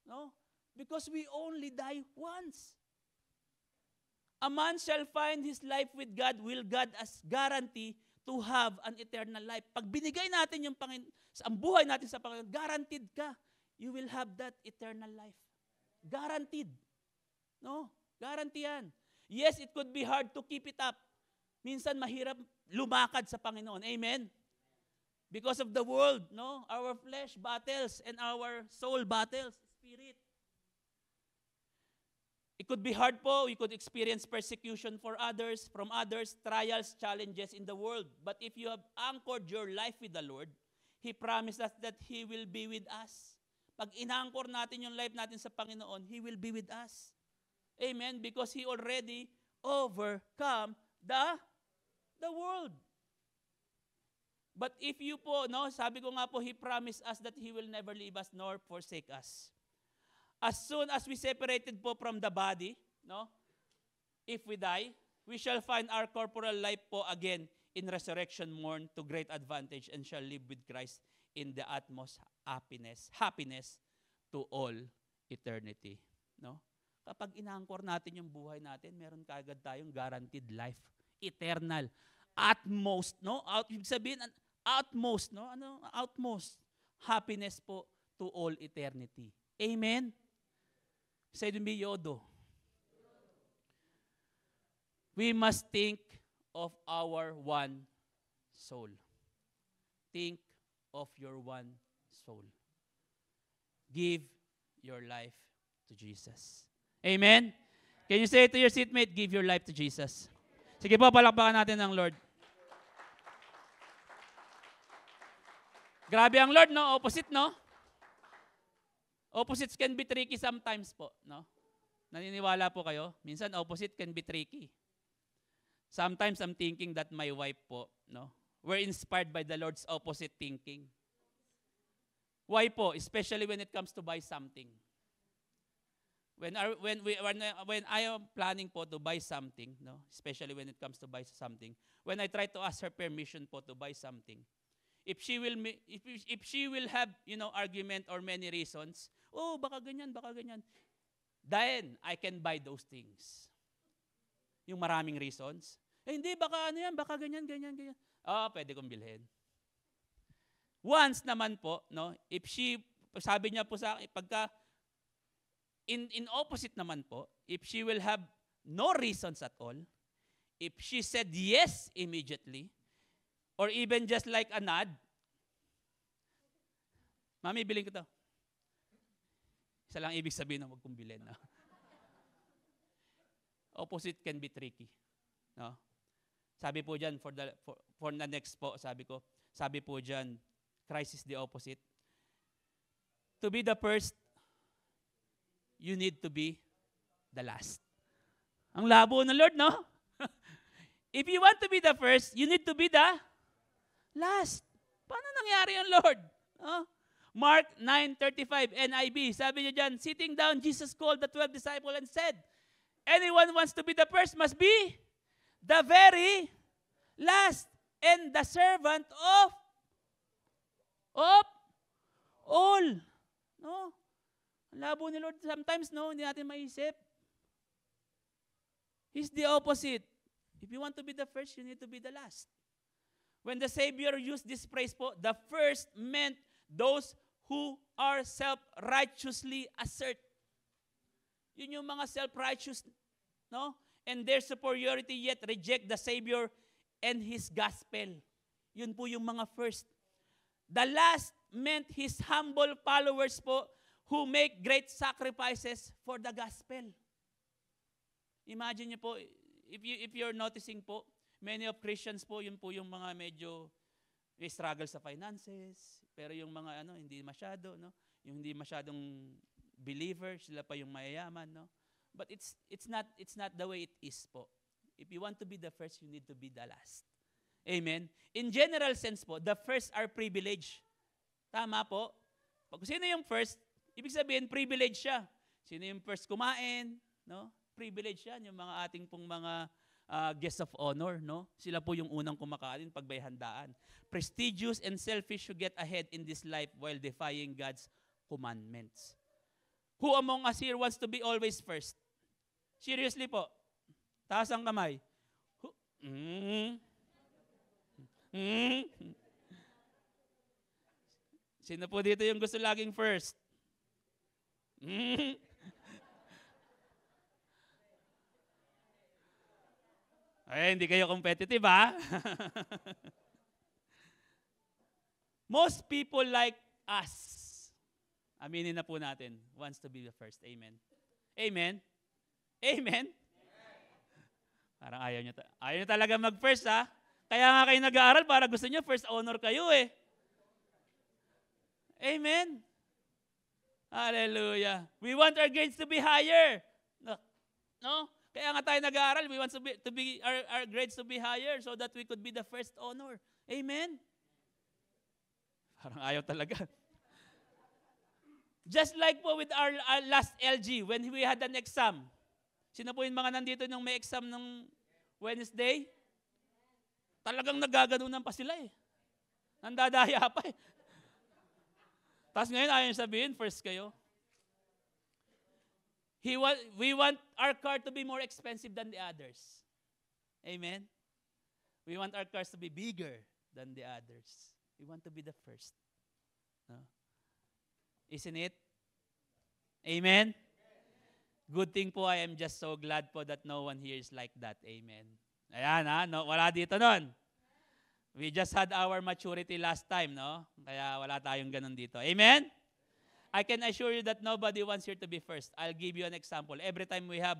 No? Because we only die once. A man shall find his life with God, will God as guarantee to have an eternal life. Pag binigay natin yung ang buhay natin sa Panginoon, guaranteed ka, you will have that eternal life. Guaranteed. No? Guarantee yan. Yes, it could be hard to keep it up. Minsan mahirap lumakad sa Panginoon. Amen? Because of the world, no? Our flesh battles and our soul battles, spirit. It could be hard po. You could experience persecution from others, trials, challenges in the world. But if you have anchored your life with the Lord, He promised us that He will be with us. Pag inanchor natin yung life natin sa Panginoon, He will be with us. Amen? Because He already overcome the world. But if you po, no, sabi ko nga po, He promised us that He will never leave us nor forsake us. As soon as we separated po from the body, no, if we die, we shall find our corporal life po again in resurrection morn to great advantage and shall live with Christ in the utmost happiness to all eternity. No? Kapag inangkor natin yung buhay natin, meron kaagad tayong guaranteed life, eternal, utmost, no? Ibig sabihin, utmost, no? Ano? Utmost happiness po to all eternity. Amen? Say to me, Yodo. We must think of our one soul. Think of your one soul. Give your life to Jesus. Amen? Can you say to your seatmate, give your life to Jesus? Sige po, palakpakan natin ng Lord. Grabe ang Lord, no? Opposite, no? Opposites can be tricky sometimes po, no? Naniniwala po kayo? Minsan, opposite can be tricky. Sometimes, I'm thinking that my wife po, no? We're inspired by the Lord's opposite thinking. Why po? Especially when it comes to buy something. When I am planning po to buy something, no? Especially when it comes to buy something, when I try to ask her permission po to buy something, if she will have, argument or many reasons, oh, baka ganyan, then I can buy those things. Yung maraming reasons. Hindi, baka ano yan, baka ganyan. Pwede kong bilhin. Once naman po, no, if sabi niya po sa akin, pagka, in opposite naman po, if she will have no reasons at all, if she said yes immediately, or even just like a nod, Mami, bilhin ko to. Isa lang ibig sabihin na huwag kong bilhin. No? Opposite can be tricky. No? Sabi po dyan, for the next po, sabi po dyan, Christ is the opposite. To be the first, you need to be the last. Ang labo ng Lord, no? If you want to be the first, you need to be the last. Paano nangyari ang Lord? No? Mark 9:35 NIV, sabi niya dyan, sitting down, Jesus called the 12 disciples and said, anyone wants to be the first must be the very last and the servant of all. No? Ang labo ni Lord sometimes, no? Hindi natin maisip. He's the opposite. If you want to be the first, you need to be the last. When the Savior used this phrase po, the first meant those who are self-righteously assert. Yun yung mga self-righteous, no? And their superiority yet reject the Savior and His gospel. Yun po yung mga first. The last meant His humble followers po who make great sacrifices for the gospel. Imagine niyo po, if you're noticing po, many of Christians po, yun po yung mga medyo may struggle sa finances, pero yung mga hindi masyado, no? Yung hindi masyadong believer, sila pa yung mayayaman, no? But it's not the way it is po. If you want to be the first, you need to be the last. Amen. In general sense po, the first are privileged. Tama po. Pag sino yung first, ibig sabihin privilege siya. Sino yung first kumain, no? Privilege yan, yung mga ating pong mga guests of honor, no? Sila po yung unang kumakain pag may handaan. Prestigious and selfish who get ahead in this life while defying God's commandments. Who among us here wants to be always first? Seriously po. Taas ang kamay. Sino po dito yung gusto laging first? Ay, hindi kayo competitive, ha? Most people like us, aminin na po natin, wants to be the first. Amen. Amen. Amen? Parang ayaw nyo talaga mag-first, ha? Kaya nga kayo nag-aaral para gusto nyo first honor kayo eh. Amen? Hallelujah. We want our grades to be higher. No? Kaya nga tayo nag-aaral, we want our grades to be higher so that we could be the first honor. Amen? Parang ayaw talaga. Just like po with our last LG, when we had an exam. Sino po yung mga nandito nung may exam ng Wednesday? Talagang nagaganunan pa sila eh. Nandadaya pa eh. Tapos ngayon ayaw sabihin, first kayo. We want our car to be more expensive than the others. Amen? We want our cars to be bigger than the others. We want to be the first. No? Isn't it? Amen? Good thing po, I am just so glad po that no one here is like that. Amen. Ayan ha, no, wala dito nun. We just had our maturity last time, no? Kaya wala tayong ganun dito. Amen? I can assure you that nobody wants here to be first. I'll give you an example. Every time we have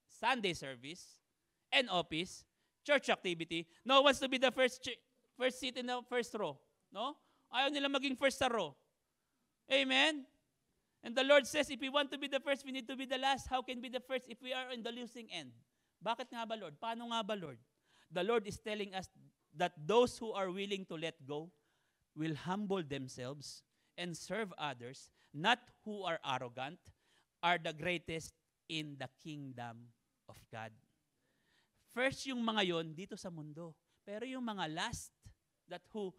Sunday service and office, church activity, no one wants to be the first seat in the first row. No? Ayaw nila maging first sa row. Amen? And the Lord says, if we want to be the first, we need to be the last. How can we be the first if we are in the losing end? Bakit nga ba, Lord? Paano nga ba, Lord? The Lord is telling us that those who are willing to let go will humble themselves and serve others, not who are arrogant, are the greatest in the kingdom of God. First yung mga yon dito sa mundo. Pero yung mga last that who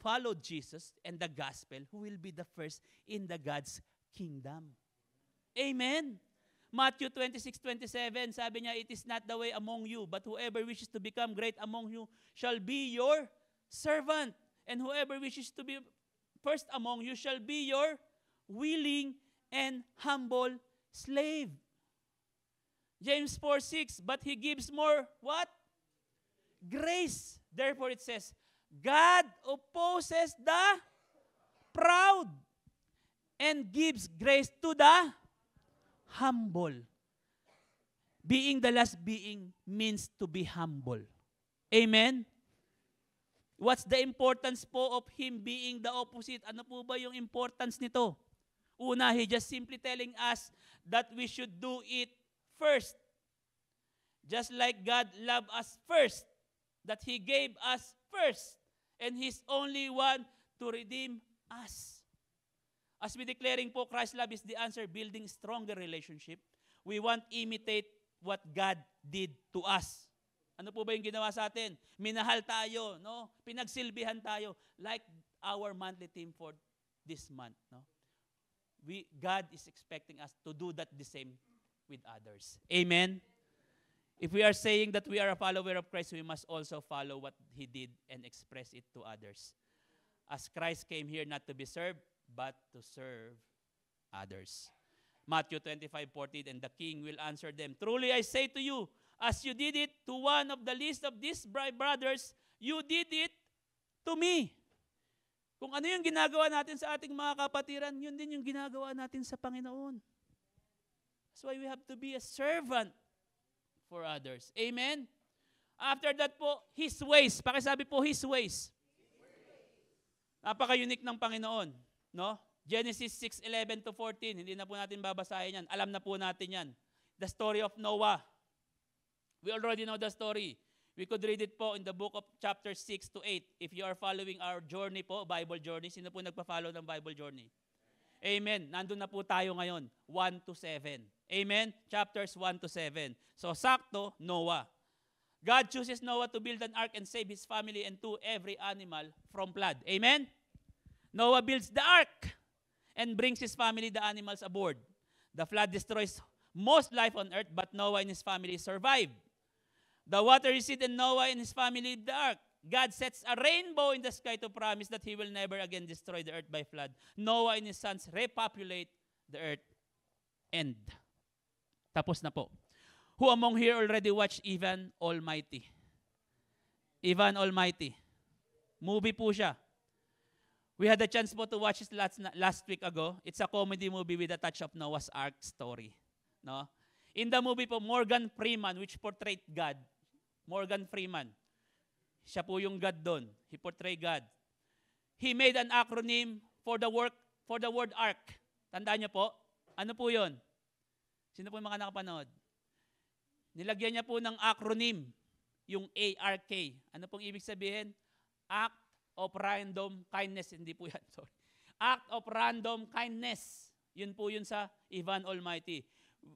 followed Jesus and the gospel, who will be the first in the God's kingdom. Amen. Matthew 26:27, sabi niya, it is not the way among you, but whoever wishes to become great among you shall be your servant. And whoever wishes to be first among you shall be your willing and humble slave. James 4:6, but he gives more, what? Grace. Therefore it says, God opposes the proud and gives grace to the humble. Being the last being means to be humble. Amen? What's the importance po of him being the opposite? Ano po ba yung importance nito? Una, he just simply telling us that we should do it first. Just like God loved us first, that he gave us first, and he's only one to redeem us. As we declaring po, Christ's love is the answer, building stronger relationship. We want imitate what God did to us. Ano po ba yung ginawa sa atin? Minahal tayo, no? Pinagsilbihan tayo, like our monthly theme for this month, no? God is expecting us to do that the same with others. Amen? If we are saying that we are a follower of Christ, we must also follow what he did and express it to others. As Christ came here not to be served, but to serve others. Matthew 25:14, and the king will answer them, truly I say to you, as you did it to one of the least of these brothers, you did it to me. Kung ano yung ginagawa natin sa ating mga kapatiran, yun din yung ginagawa natin sa Panginoon. That's why we have to be a servant for others. Amen? After that po, His ways. Pakisabi po, His ways. Napaka-unique ng Panginoon. No? Genesis 6:11-14. Hindi na po natin babasahin yan. Alam na po natin yan. The story of Noah. We already know the story. We could read it po in the book of chapter 6-8. If you are following our journey po, Bible journey, sino po nagpa-follow ng Bible journey? Amen. Nandun na po tayo ngayon. 1-7. Amen? Chapters 1-7. So, sakto, Noah. God chooses Noah to build an ark and save his family and every animal from flood. Amen? Noah builds the ark and brings his family, the animals, aboard. The flood destroys most life on earth, but Noah and his family survive. The water receded and Noah and his family the ark. God sets a rainbow in the sky to promise that he will never again destroy the earth by flood. Noah and his sons repopulate the earth. End. Tapos na po. Who among here already watched Ivan Almighty? Ivan Almighty. Movie po siya. We had the chance po to watch it last week ago. It's a comedy movie with a touch of Noah's Ark story. No? In the movie po, Morgan Freeman, which portrayed God, Morgan Freeman, siya po yung God doon. He portrayed God. He made an acronym for the word ARK. Tandaan niyo po? Ano po yun? Sino po yung mga nakapanood? Nilagyan niya po ng acronym, yung ARK. Ano pong ibig sabihin? Act of Random Kindness. Hindi po yan, sorry. Act of Random Kindness. Yun po yun sa Ivan Almighty.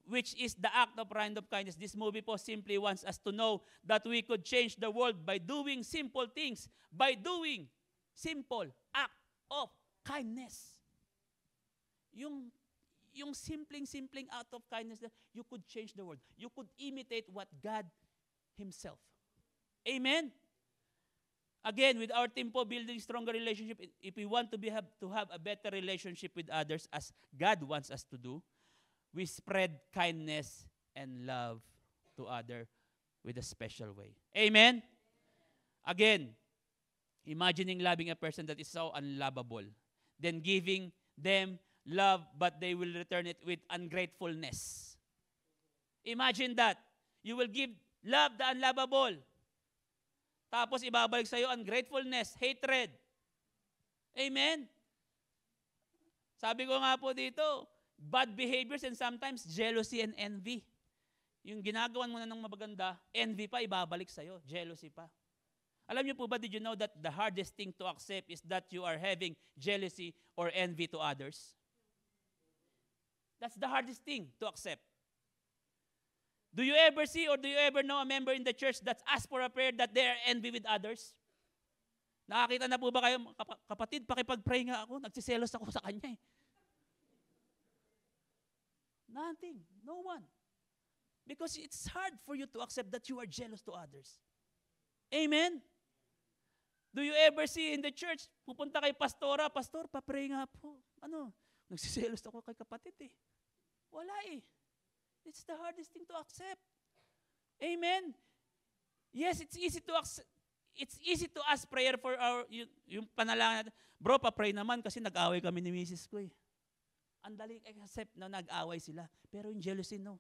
Which is the act of random kindness. This movie po simply wants us to know that we could change the world by doing simple things. By doing simple act of kindness. Yung simpleng act of kindness that you could change the world. You could imitate what God Himself. Amen? Again, with our team po, building stronger relationship, if we want to have a better relationship with others as God wants us to do, we spread kindness and love to others with a special way. Amen? Again, imagining loving a person that is so unlovable, then giving them love, but they will return it with ungratefulness. Imagine that. You will give love the unlovable. Tapos ibabalik sa iyo ungratefulness, hatred. Amen? Sabi ko nga po dito, bad behaviors and sometimes jealousy and envy. Yung ginagawan mo na ng mabaganda, envy pa, ibabalik sa'yo, jealousy pa. Alam niyo po ba, did you know that the hardest thing to accept is that you are having jealousy or envy to others? That's the hardest thing to accept. Do you ever see or do you ever know a member in the church that's asked for a prayer that they are envy with others? Nakakita na po ba kayo, kapatid, pakipag-pray nga ako, nagsiselos ako sa kanya eh. Nothing. No one. Because it's hard for you to accept that you are jealous to others. Amen? Do you ever see in the church, pupunta kay pastora, pastor, papray nga po. Ano? Nagsiselos ako kay kapatid eh. Wala eh. It's the hardest thing to accept. Amen? Yes, it's easy to accept. It's easy to ask prayer for yung panalangin natin. Bro, papray naman kasi nag-away kami ni Mrs. ko eh. Andali accept na nag-away sila. Pero yung jealousy, no.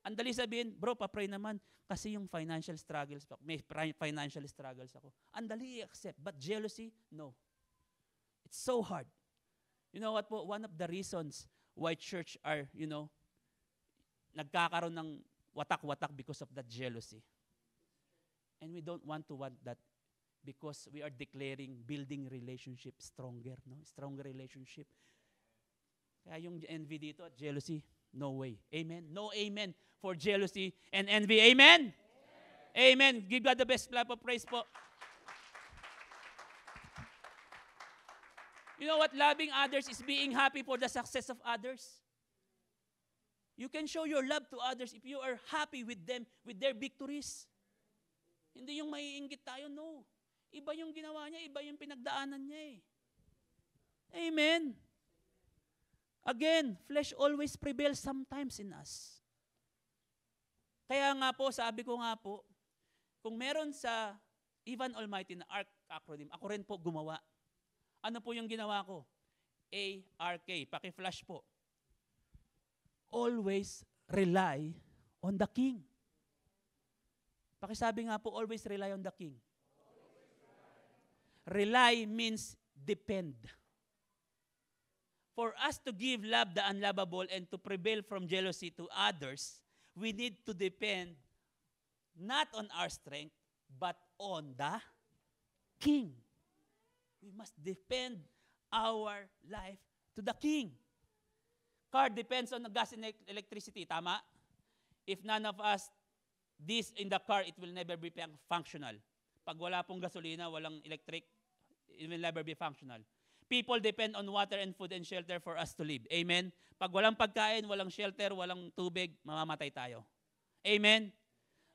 Andali sabihin, bro, papray naman kasi yung financial struggles, may financial struggles ako. Andali i-accept. But jealousy, no. It's so hard. You know what po? One of the reasons why church are, nagkakaroon ng watak-watak because of that jealousy. And we don't want that because we are declaring building relationship stronger, no? Stronger relationship. Kaya yung envy dito at jealousy, no way. Amen? No amen for jealousy and envy. Amen? Amen. Give God the best clap of praise po. You know what? Loving others is being happy for the success of others. You can show your love to others if you are happy with them, with their victories. Hindi yung maiinggit tayo, no. Iba yung ginawa niya, iba yung pinagdaanan niya eh. Amen. Again, flesh always prevails sometimes in us. Kaya nga po, sabi ko nga po, kung meron sa Ivan Almighty na ARK acronym, ako rin po gumawa. Ano po yung ginawa ko? ARK, paki-flash po. Always rely on the King. Pakisabi nga po, always rely on the King. Rely means depend. For us to give love the unlovable and to prevail from jealousy to others, we need to depend not on our strength, but on the King. We must depend our life to the King. Car depends on the gas and electricity, tama? If none of us, this in the car, it will never be functional. Pag wala pong gasolina, walang electric, it will never be functional. People depend on water and food and shelter for us to live. Amen? Pag walang pagkain, walang shelter, walang tubig, mamamatay tayo. Amen?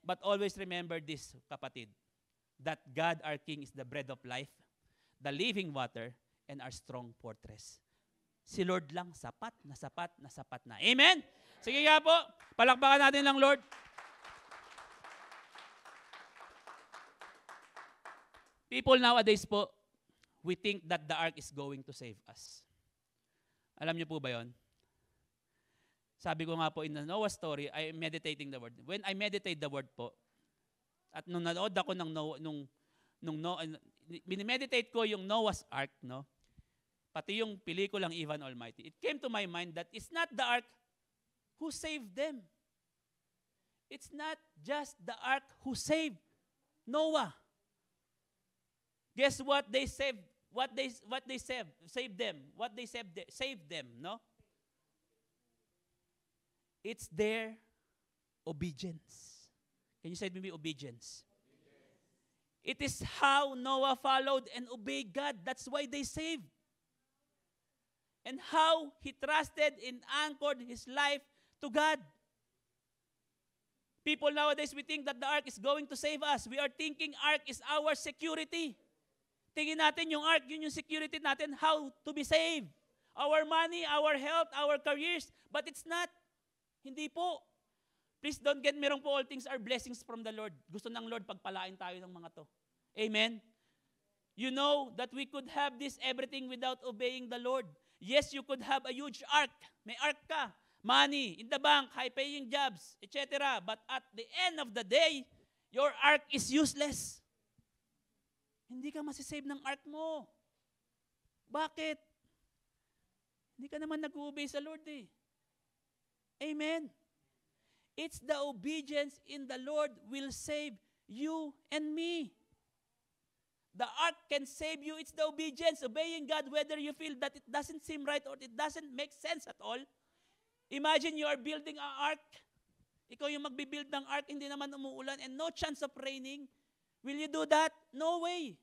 But always remember this, kapatid, that God our King is the bread of life, the living water, and our strong fortress. Si Lord lang, sapat na sapat na sapat na. Amen? Sige nga po, palakpakan natin lang Lord. People nowadays po, we think that the ark is going to save us. Alam niyo po ba yon? Sabi ko nga po in the Noah story, I am meditating the word. When I meditate the word po, at nung nanood ako ng minimeditate ko yung Noah's Ark, no? Pati yung pelikulang Ivan Almighty, it came to my mind that it's not the ark who saved them. It's not just the ark who saved Noah. Guess what they saved? What they saved them. What they saved them, no? It's their obedience. Can you say it with me, obedience? It is how Noah followed and obeyed God. That's why they saved. And how he trusted and anchored his life to God. People nowadays, we think that the ark is going to save us. We are thinking ark is our security. Tingin natin yung ark, yun yung security natin, how to be saved. Our money, our health, our careers. But it's not. Hindi po. Please don't get me wrong po, all things are blessings from the Lord. Gusto ng Lord pagpalain tayo ng mga to. Amen? You know that we could have this everything without obeying the Lord. Yes, you could have a huge ark. May ark ka. Money in the bank, high-paying jobs, etc. But at the end of the day, your ark is useless. Hindi ka masisave ng ark mo. Bakit? Hindi ka naman nag-obey sa Lord eh. Amen. It's the obedience in the Lord will save you and me. The ark can save you. It's the obedience, obeying God, whether you feel that it doesn't seem right or it doesn't make sense at all. Imagine you are building an ark. Ikaw yung magbibuild ng ark, hindi naman umuulan and no chance of raining. Will you do that? No way.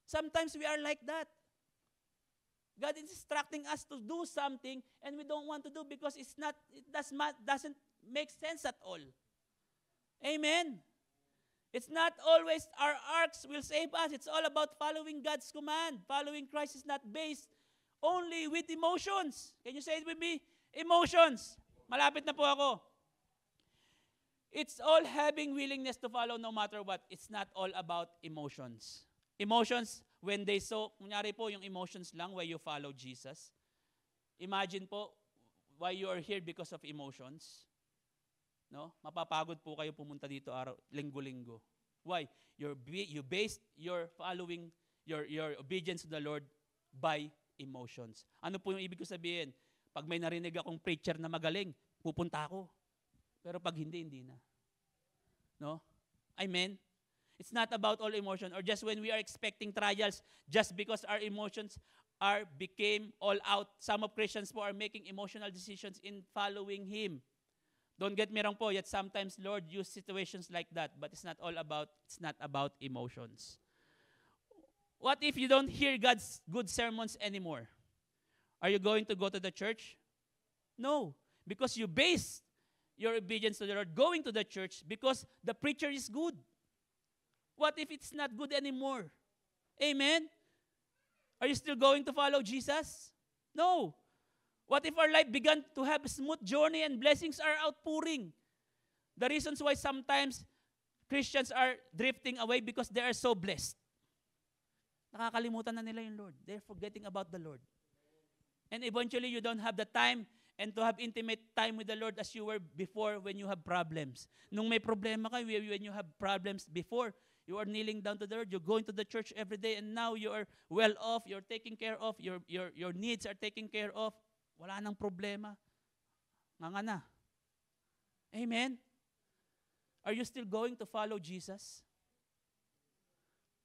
Sometimes we are like that. God is instructing us to do something and we don't want to do because it doesn't make sense at all. Amen. It's not always our arks will save us. It's all about following God's command. Following Christ is not based only with emotions. Can you say it with me? Emotions. Malapit na po ako. It's all having willingness to follow no matter what. It's not all about emotions. Emotions, when they saw, kunyari po yung emotions lang why you follow Jesus. Imagine po why you are here because of emotions. No? Mapapagod po kayo pumunta dito linggo-linggo. Why? You based your following, your obedience to the Lord by emotions. Ano po yung ibig ko sabihin? Pag may narinig akong preacher na magaling, pupunta ako. Pero pag hindi, hindi na. No? Amen? It's not about all emotion or just when we are expecting trials, just because our emotions became all out. Some of Christians po are making emotional decisions in following Him. Don't get me wrong po, yet sometimes Lord use situations like that, but it's not about emotions. What if you don't hear God's good sermons anymore? Are you going to go to the church? No, because you base your obedience to the Lord going to the church because the preacher is good. What if it's not good anymore? Amen? Are you still going to follow Jesus? No. What if our life began to have a smooth journey and blessings are outpouring? The reasons why sometimes Christians are drifting away because they are so blessed. Nakakalimutan na nila yung Lord. They're forgetting about the Lord. And eventually you don't have the time and to have intimate time with the Lord as you were before when you have problems. Nung may problema kayo, when you have problems before, you are kneeling down to the Lord, you're going to the church every day, and now you are well off, you're taken care of, your needs are taken care of. Wala nang problema. Nga na. Amen? Are you still going to follow Jesus?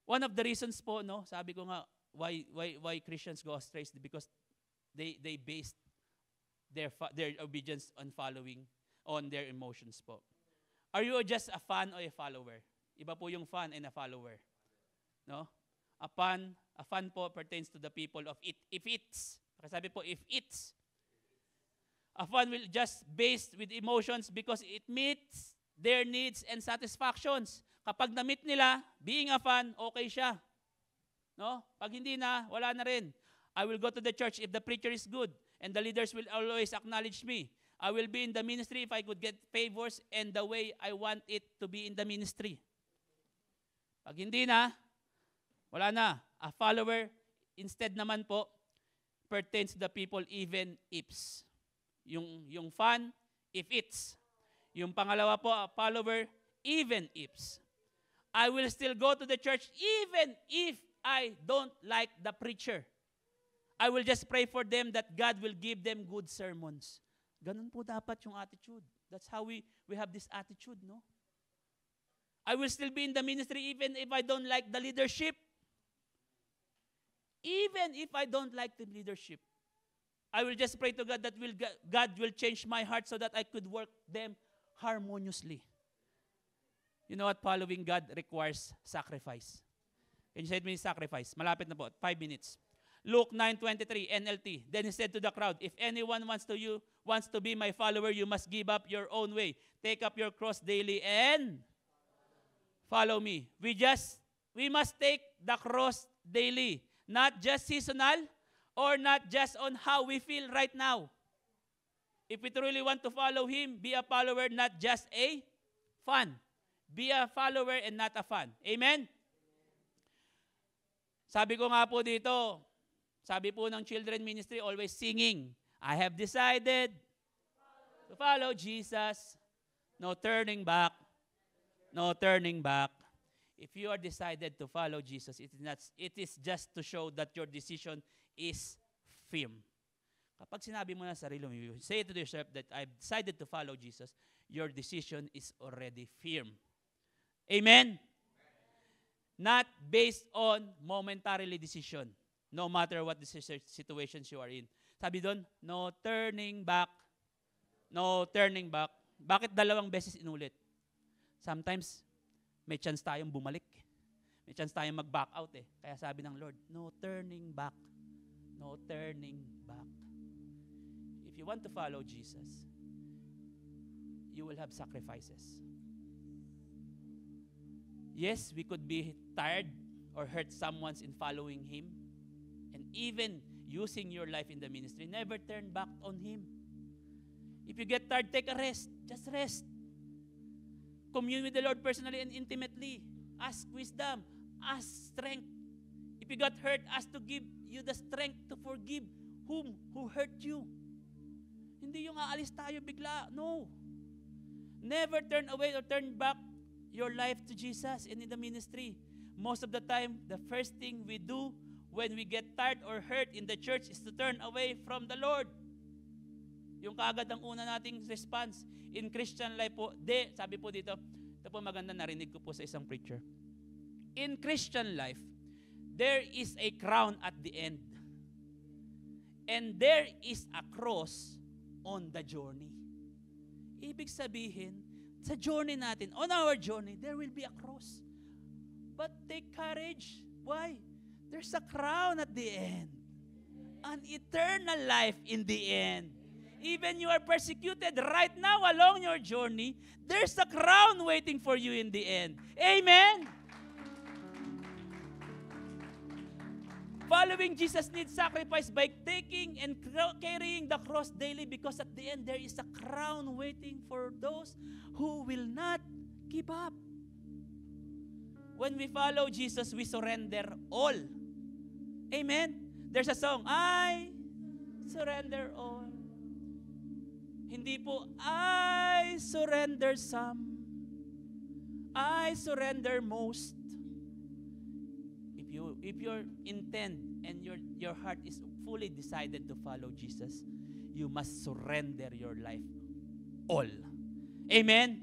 One of the reasons po, no, sabi ko nga, why Christians go astray is because they based their obedience on following, on their emotions po. Are you just a fan or a follower? Iba po yung fan and a follower. No? A fan po pertains to the people of it. If it's, sabi po, if it's, a fan will just based with emotions because it meets their needs and satisfactions. Kapag na-meet nila, being a fan, okay siya. No? Pag hindi na, wala na rin. I will go to the church if the preacher is good and the leaders will always acknowledge me. I will be in the ministry if I could get favors and the way I want it to be in the ministry. Pag hindi na, wala na. A follower, instead naman po, pertains to the people even ifs. Yung fun, if it's. Yung pangalawa po, follower, even ifs. I will still go to the church even if I don't like the preacher. I will just pray for them that God will give them good sermons. Ganun po dapat yung attitude. That's how we have this attitude, no? I will still be in the ministry even if I don't like the leadership. Even if I don't like the leadership. I will just pray to God that God will change my heart so that I could work them harmoniously. You know what? Following God requires sacrifice. Can you say it me sacrifice? Malapit na po. 5 minutes. Luke 9:23, NLT. Then he said to the crowd, if anyone wants to be my follower, you must give up your own way. Take up your cross daily and follow me. We must take the cross daily. Not just seasonal or not just on how we feel right now. If we truly want to follow Him, be a follower, not just a fan. Be a follower and not a fan. Amen? Sabi ko nga po dito, sabi po ng children ministry, always singing, I have decided to follow Jesus. No turning back. No turning back. If you are decided to follow Jesus, it is just to show that your decision is firm. Kapag sinabi mo na sa sarili mo, you say to yourself that I've decided to follow Jesus, your decision is already firm. Amen? Not based on momentarily decision, no matter what the situations you are in. Sabi doon, no turning back. No turning back. Bakit 2 beses inulit? Sometimes, may chance tayong bumalik. May chance tayong mag-back out eh. Kaya sabi ng Lord, no turning back. No turning back. If you want to follow Jesus, you will have sacrifices. Yes, we could be tired or hurt someone in following Him. And even using your life in the ministry, never turn back on Him. If you get tired, take a rest. Just rest. Commune with the Lord personally and intimately. Ask wisdom. Ask strength. If you got hurt, ask to give you the strength to forgive who hurt you. Hindi yung aalis tayo bigla. No. Never turn away or turn back your life to Jesus and in the ministry. Most of the time, the first thing we do when we get tired or hurt in the church is to turn away from the Lord. Yung kaagad ang una nating response in Christian life po, sabi po dito, ito po maganda narinig ko po sa isang preacher. In Christian life, there is a crown at the end. And there is a cross on the journey. Ibig sabihin, sa journey natin, on our journey, there will be a cross. But take courage. Why? There's a crown at the end. An eternal life in the end. Even you are persecuted right now along your journey, there's a crown waiting for you in the end. Amen? Following Jesus needs sacrifice by taking and carrying the cross daily because at the end there is a crown waiting for those who will not give up. When we follow Jesus, we surrender all. Amen? There's a song, I surrender all. Hindi po, I surrender some. I surrender most. If your intent and your heart is fully decided to follow Jesus, you must surrender your life all. Amen?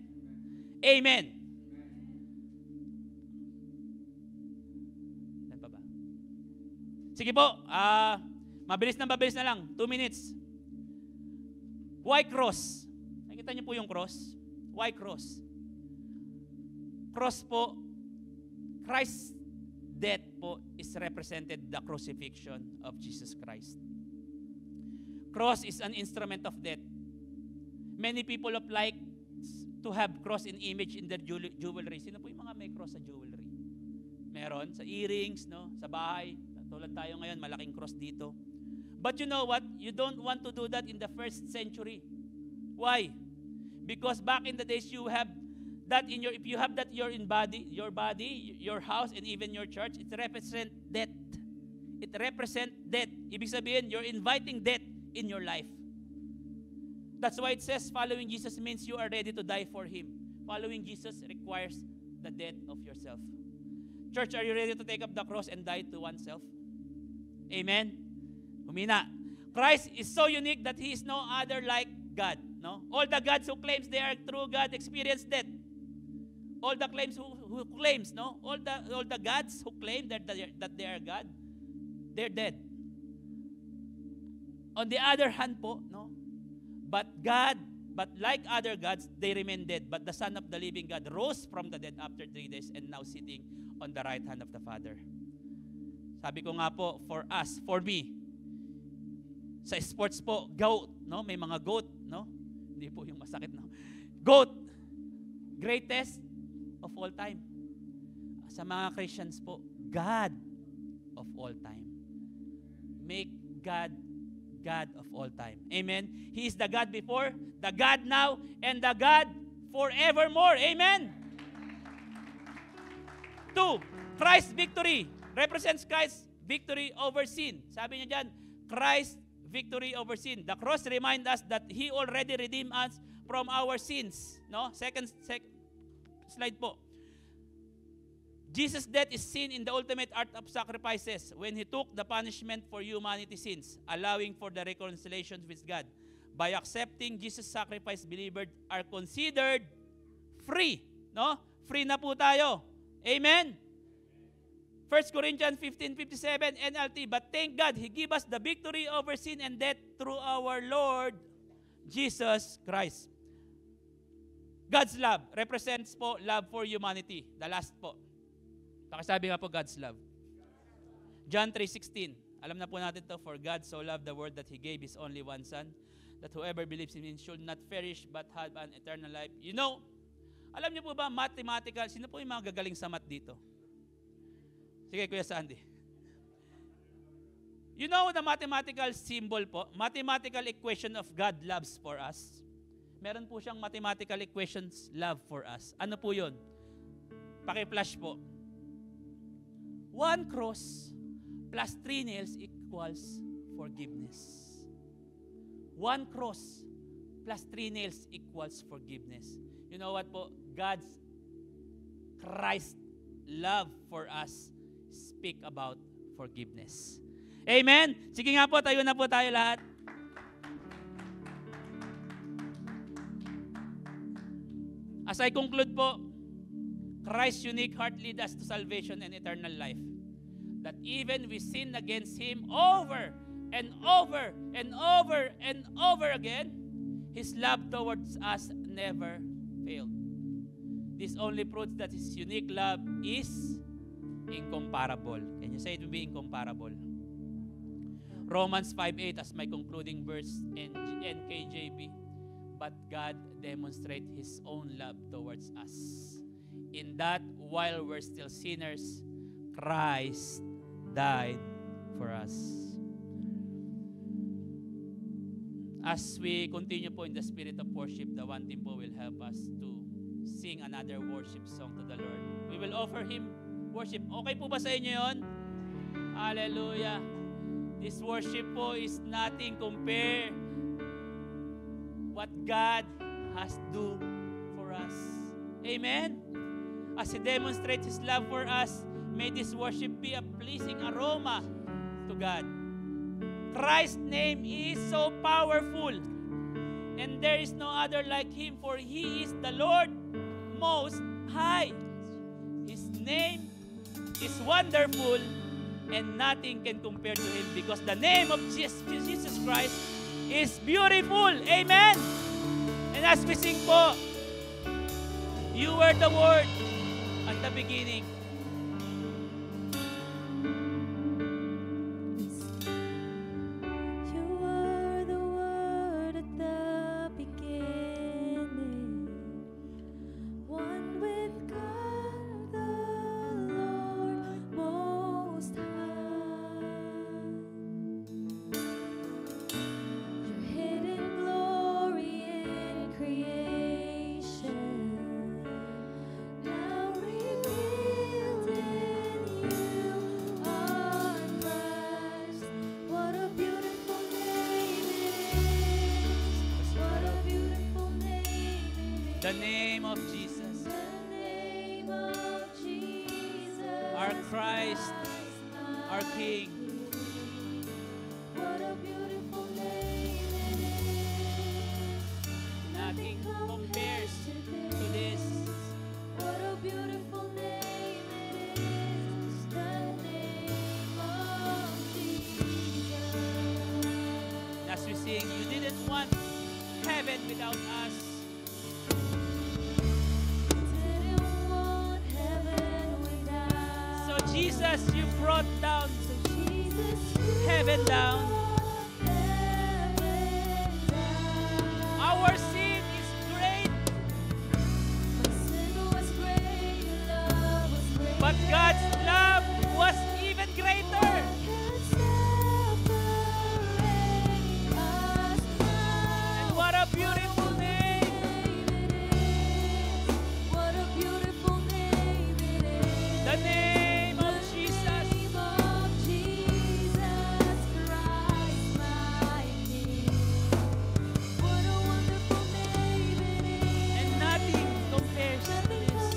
Amen. Saan pa ba? Sige po, mabilis na lang. 2 minutes. Why cross? Nakita niyo po yung cross? Why cross? Cross po, Christ's death po is represented the crucifixion of Jesus Christ. Cross is an instrument of death. Many people like to have cross in image in their jewelry. Sino po yung mga may cross sa jewelry? Meron, sa earrings, no? Sa bahay. Tulad tayo ngayon, malaking cross dito. But you know what? You don't want to do that in the 1st century. Why? Because back in the days you have that in if you have that your body, your house, and even your church, it represents death. It represents death. Ibig sabihin, you're inviting death in your life. That's why it says following Jesus means you are ready to die for Him. Following Jesus requires the death of yourself. Church, are you ready to take up the cross and die to oneself? Amen? Humina. Christ is so unique that He is no other like God. No? All the gods who claims they are true God experience death. All the claims who claims, no? All the gods who claim that they are God, they're dead. On the other hand po, no? But like other gods, they remain dead. But the Son of the living God rose from the dead after 3 days and now sitting on the right hand of the Father. Sabi ko nga po, for me, sa sports po, GOAT, no? May mga GOAT, no? Hindi po yung masakit, no? GOAT, greatest of all time. Sa mga Christians po, God of all time. Make God God of all time. Amen? He is the God before, the God now, and the God forevermore. Amen? 2, Christ's victory represents Christ's victory over sin. Sabi niya dyan, Christ's victory over sin. The cross reminds us that He already redeemed us from our sins. No? Second slide po. Jesus' death is seen in the ultimate art of sacrifices when He took the punishment for humanity's sins, allowing for the reconciliation with God. By accepting Jesus' sacrifice, believers are considered free. No? Free na po tayo. Amen? 1 Corinthians 15:57 NLT, but thank God, He gave us the victory over sin and death through our Lord Jesus Christ. God's love represents po love for humanity. The last po. Pakisabi nga po, God's love. John 3:16. Alam na po natin to, for God so loved the world that He gave His only one Son, that whoever believes in Him should not perish but have an eternal life. You know, alam niyo po ba, mathematical, sino po yung mga gagaling sa math dito? Sige, Kuya Sandy. You know the mathematical symbol po, mathematical equation of God loves for us. Meron po siyang mathematical equations love for us. Ano po yun? Paki-flash po. 1 cross plus 3 nails equals forgiveness. 1 cross plus 3 nails equals forgiveness. You know what po? God's Christ love for us speak about forgiveness. Amen? Sige nga po, tayo na po tayo lahat. As I conclude po, Christ's unique heart leads us to salvation and eternal life. That even we sin against Him over and over and over and over again, His love towards us never failed. This only proves that His unique love is incomparable. Can you say it will be incomparable? Romans 5:8 as my concluding verse in NKJV. But God demonstrates His own love towards us, in that while we're still sinners, Christ died for us. As we continue po in the spirit of worship, the one team po will help us to sing another worship song to the Lord. We will offer Him worship. Okay po ba sa inyo yun? Hallelujah. This worship po is nothing compared what God has do for us. Amen? As He demonstrates His love for us, may this worship be a pleasing aroma to God. Christ's name is so powerful, and there is no other like Him, for He is the Lord Most High. His name is wonderful, and nothing can compare to Him, because the name of Jesus Christ is beautiful. Amen? And as we sing po, you were the Word at the beginning. You were the Word at the beginning, one with God the Lord Most High. Your hidden glory in creation, now revealed The name of Jesus. The name of Jesus. Our Christ, our King. What a beautiful name it is. Nothing compares to this. What a beautiful name it is. The name of Jesus. As we sing, you didn't want heaven without us. Didn't want heaven without. So Jesus, you brought down So Jesus, you heaven down. brought heaven down. Our sin is great, My sin was great, your love was great. but God's love was even greater. And what a beautiful name. The name of Jesus. And nothing compares to this.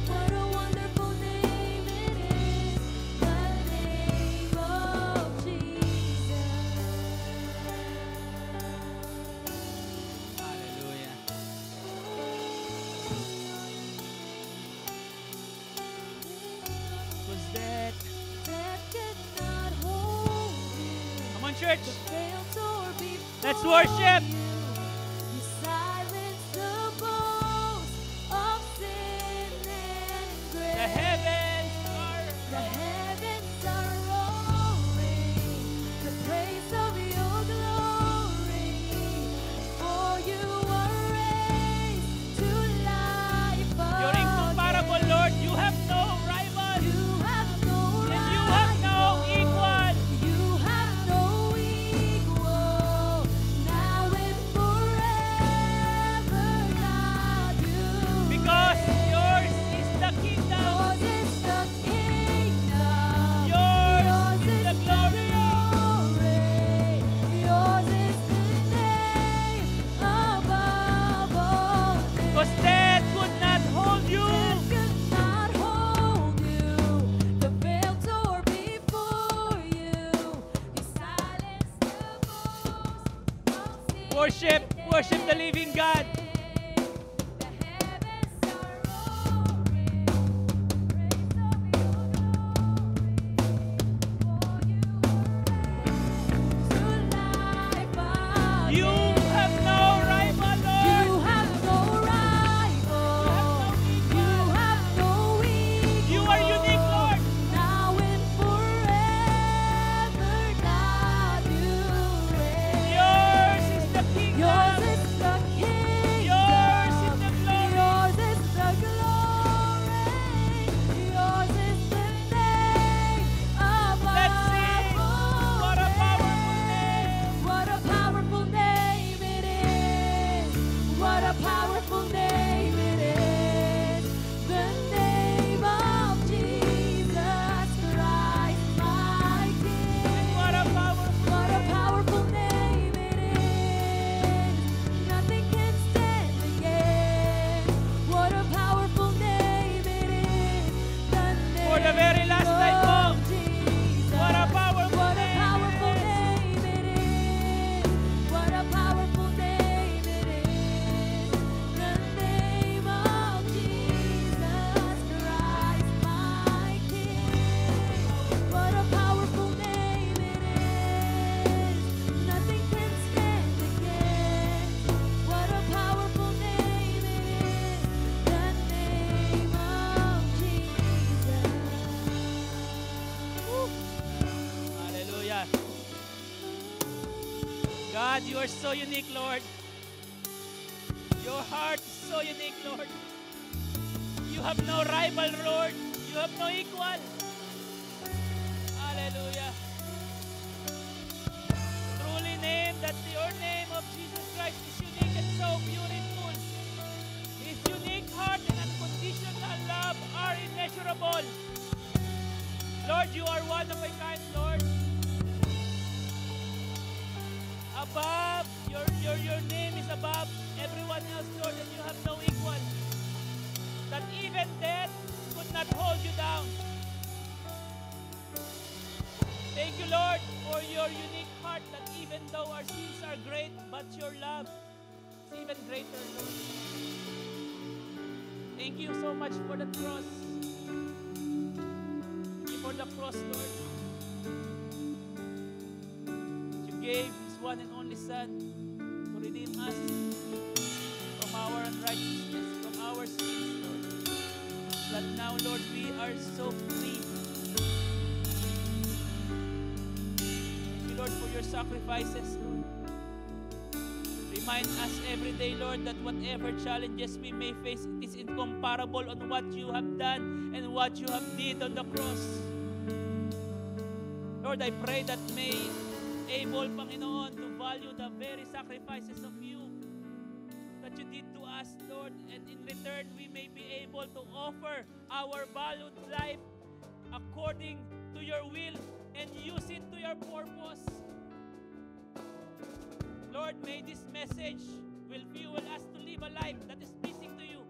What a wonderful name it is, the name of Jesus. Hallelujah. Was that? Death cannot hold you. Come on, church. Failed or before Let's worship. you. You silence the boast of sin and grace. The heavens are. The heavens are roaring, the praise of your glory. For you are raised to life You're incomparable, again. Lord. You have no rival. You have no And you have no equal. You have no equal. Now and forever, God, you Because reign. yours is the kingdom. Yours is the kingdom. Yours is the glory. Yours is the name above all names. Because death could not hold you. Death could not hold you. The veil tore before you. You silenced the boast of sin. Worship the living God. The heavens are roaring, praise of your glory. For you are raised to life again. You have no rival, Lord. You have no rival. You have no equal. You are unique, Lord. Now and forever, God, you reign. Yours is the kingdom. Yours is the kingdom. Yours is the glory. Yours is the glory. Yours is the name above Let's sing. all What a powerful names. name. What a powerful name it is. What a powerful name it is. The name of Jesus Christ, my King. What a What a powerful name it is. Nothing can stand against. What a powerful name it is. The name For the very last time mo. of Jesus. What a powerful What a name powerful it is. name it is. What a powerful name it is. The name of Jesus Christ, my King. What a powerful name it is. Nothing can stand against. What a powerful name it is. The name of Jesus. Woo. Hallelujah. God, you are so unique, Lord. Your heart is so unique, Lord. You have no rival, Lord. You have no equal. Hallelujah. Truly name that your name of Jesus Christ is unique and so beautiful. His unique heart and unconditional love are immeasurable. Lord, you are one of a kind, Lord. Above, your name is above your unique heart that even though our sins are great, but your love is even greater, Lord. Thank you so much for the cross. Thank you for the cross, Lord. You gave His one and only Son to redeem us from our unrighteousness, from our sins, Lord. That now, Lord, we are so free. Thank you, Lord, for your sacrifices, Lord. Remind us every day, Lord, that whatever challenges we may face, it is incomparable on what you have done and what you have did on the cross. Lord, I pray that may able, Panginoon, to value the very sacrifices of you that you did to us, Lord, and in return, we may be able to offer our valued life according to your will and use it to your purpose. Lord, may this message will fuel us to live a life that is pleasing to you.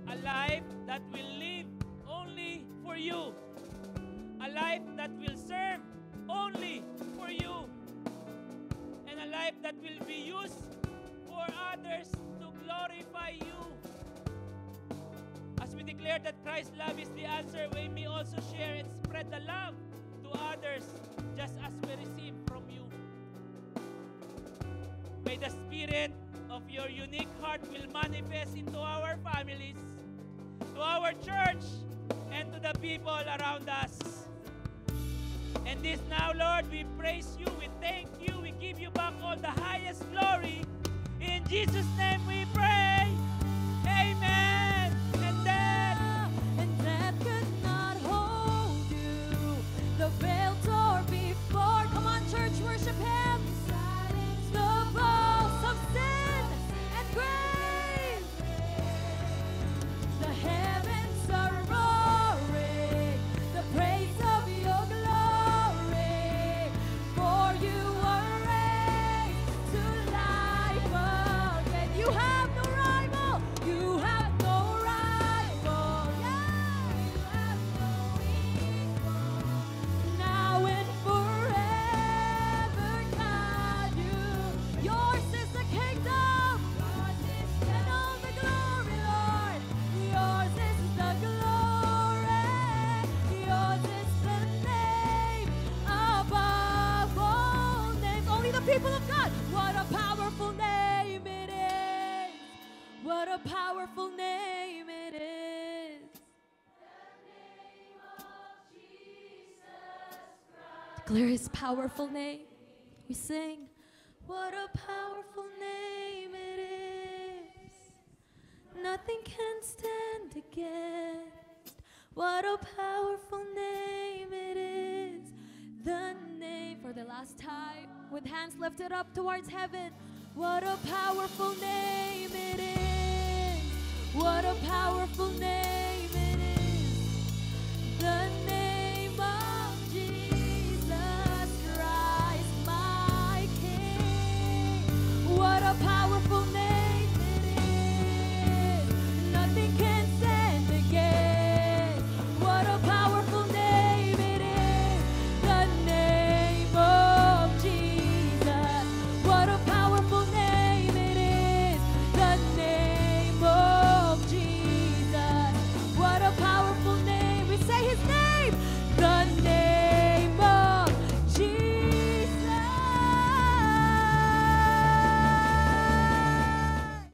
A life that will live only for you. A life that will serve only for you. And a life that will be used for others to glorify you. As we declare that Christ's love is the answer, we may also share and spread the love to others just as we receive from you. May the spirit of your unique heart will manifest into our families, to our church, and to the people around us. And this now, Lord, we praise you, we thank you, we give you back all the highest glory. In Jesus' name we pray. Amen. And death could not hold you. The veil tore before. Come on, church, worship Him. The walls of sin and grave. The heavens are roaring. The praise of your glory. For you are raised to life again. You have no rival. You have no rival. Yeah, you have no equal. Now and forever, God, yours is the kingdom. Yours is and all the glory, Lord. Yours is the glory. Yours is the name above all names. Only the people of God. What a powerful name it is. What a powerful name it is. Declare His powerful name. We sing. What a powerful name it is. Nothing can stand against. What a powerful name it is. The name, for the last time, with hands lifted up towards heaven. What a powerful name it is. What a powerful name.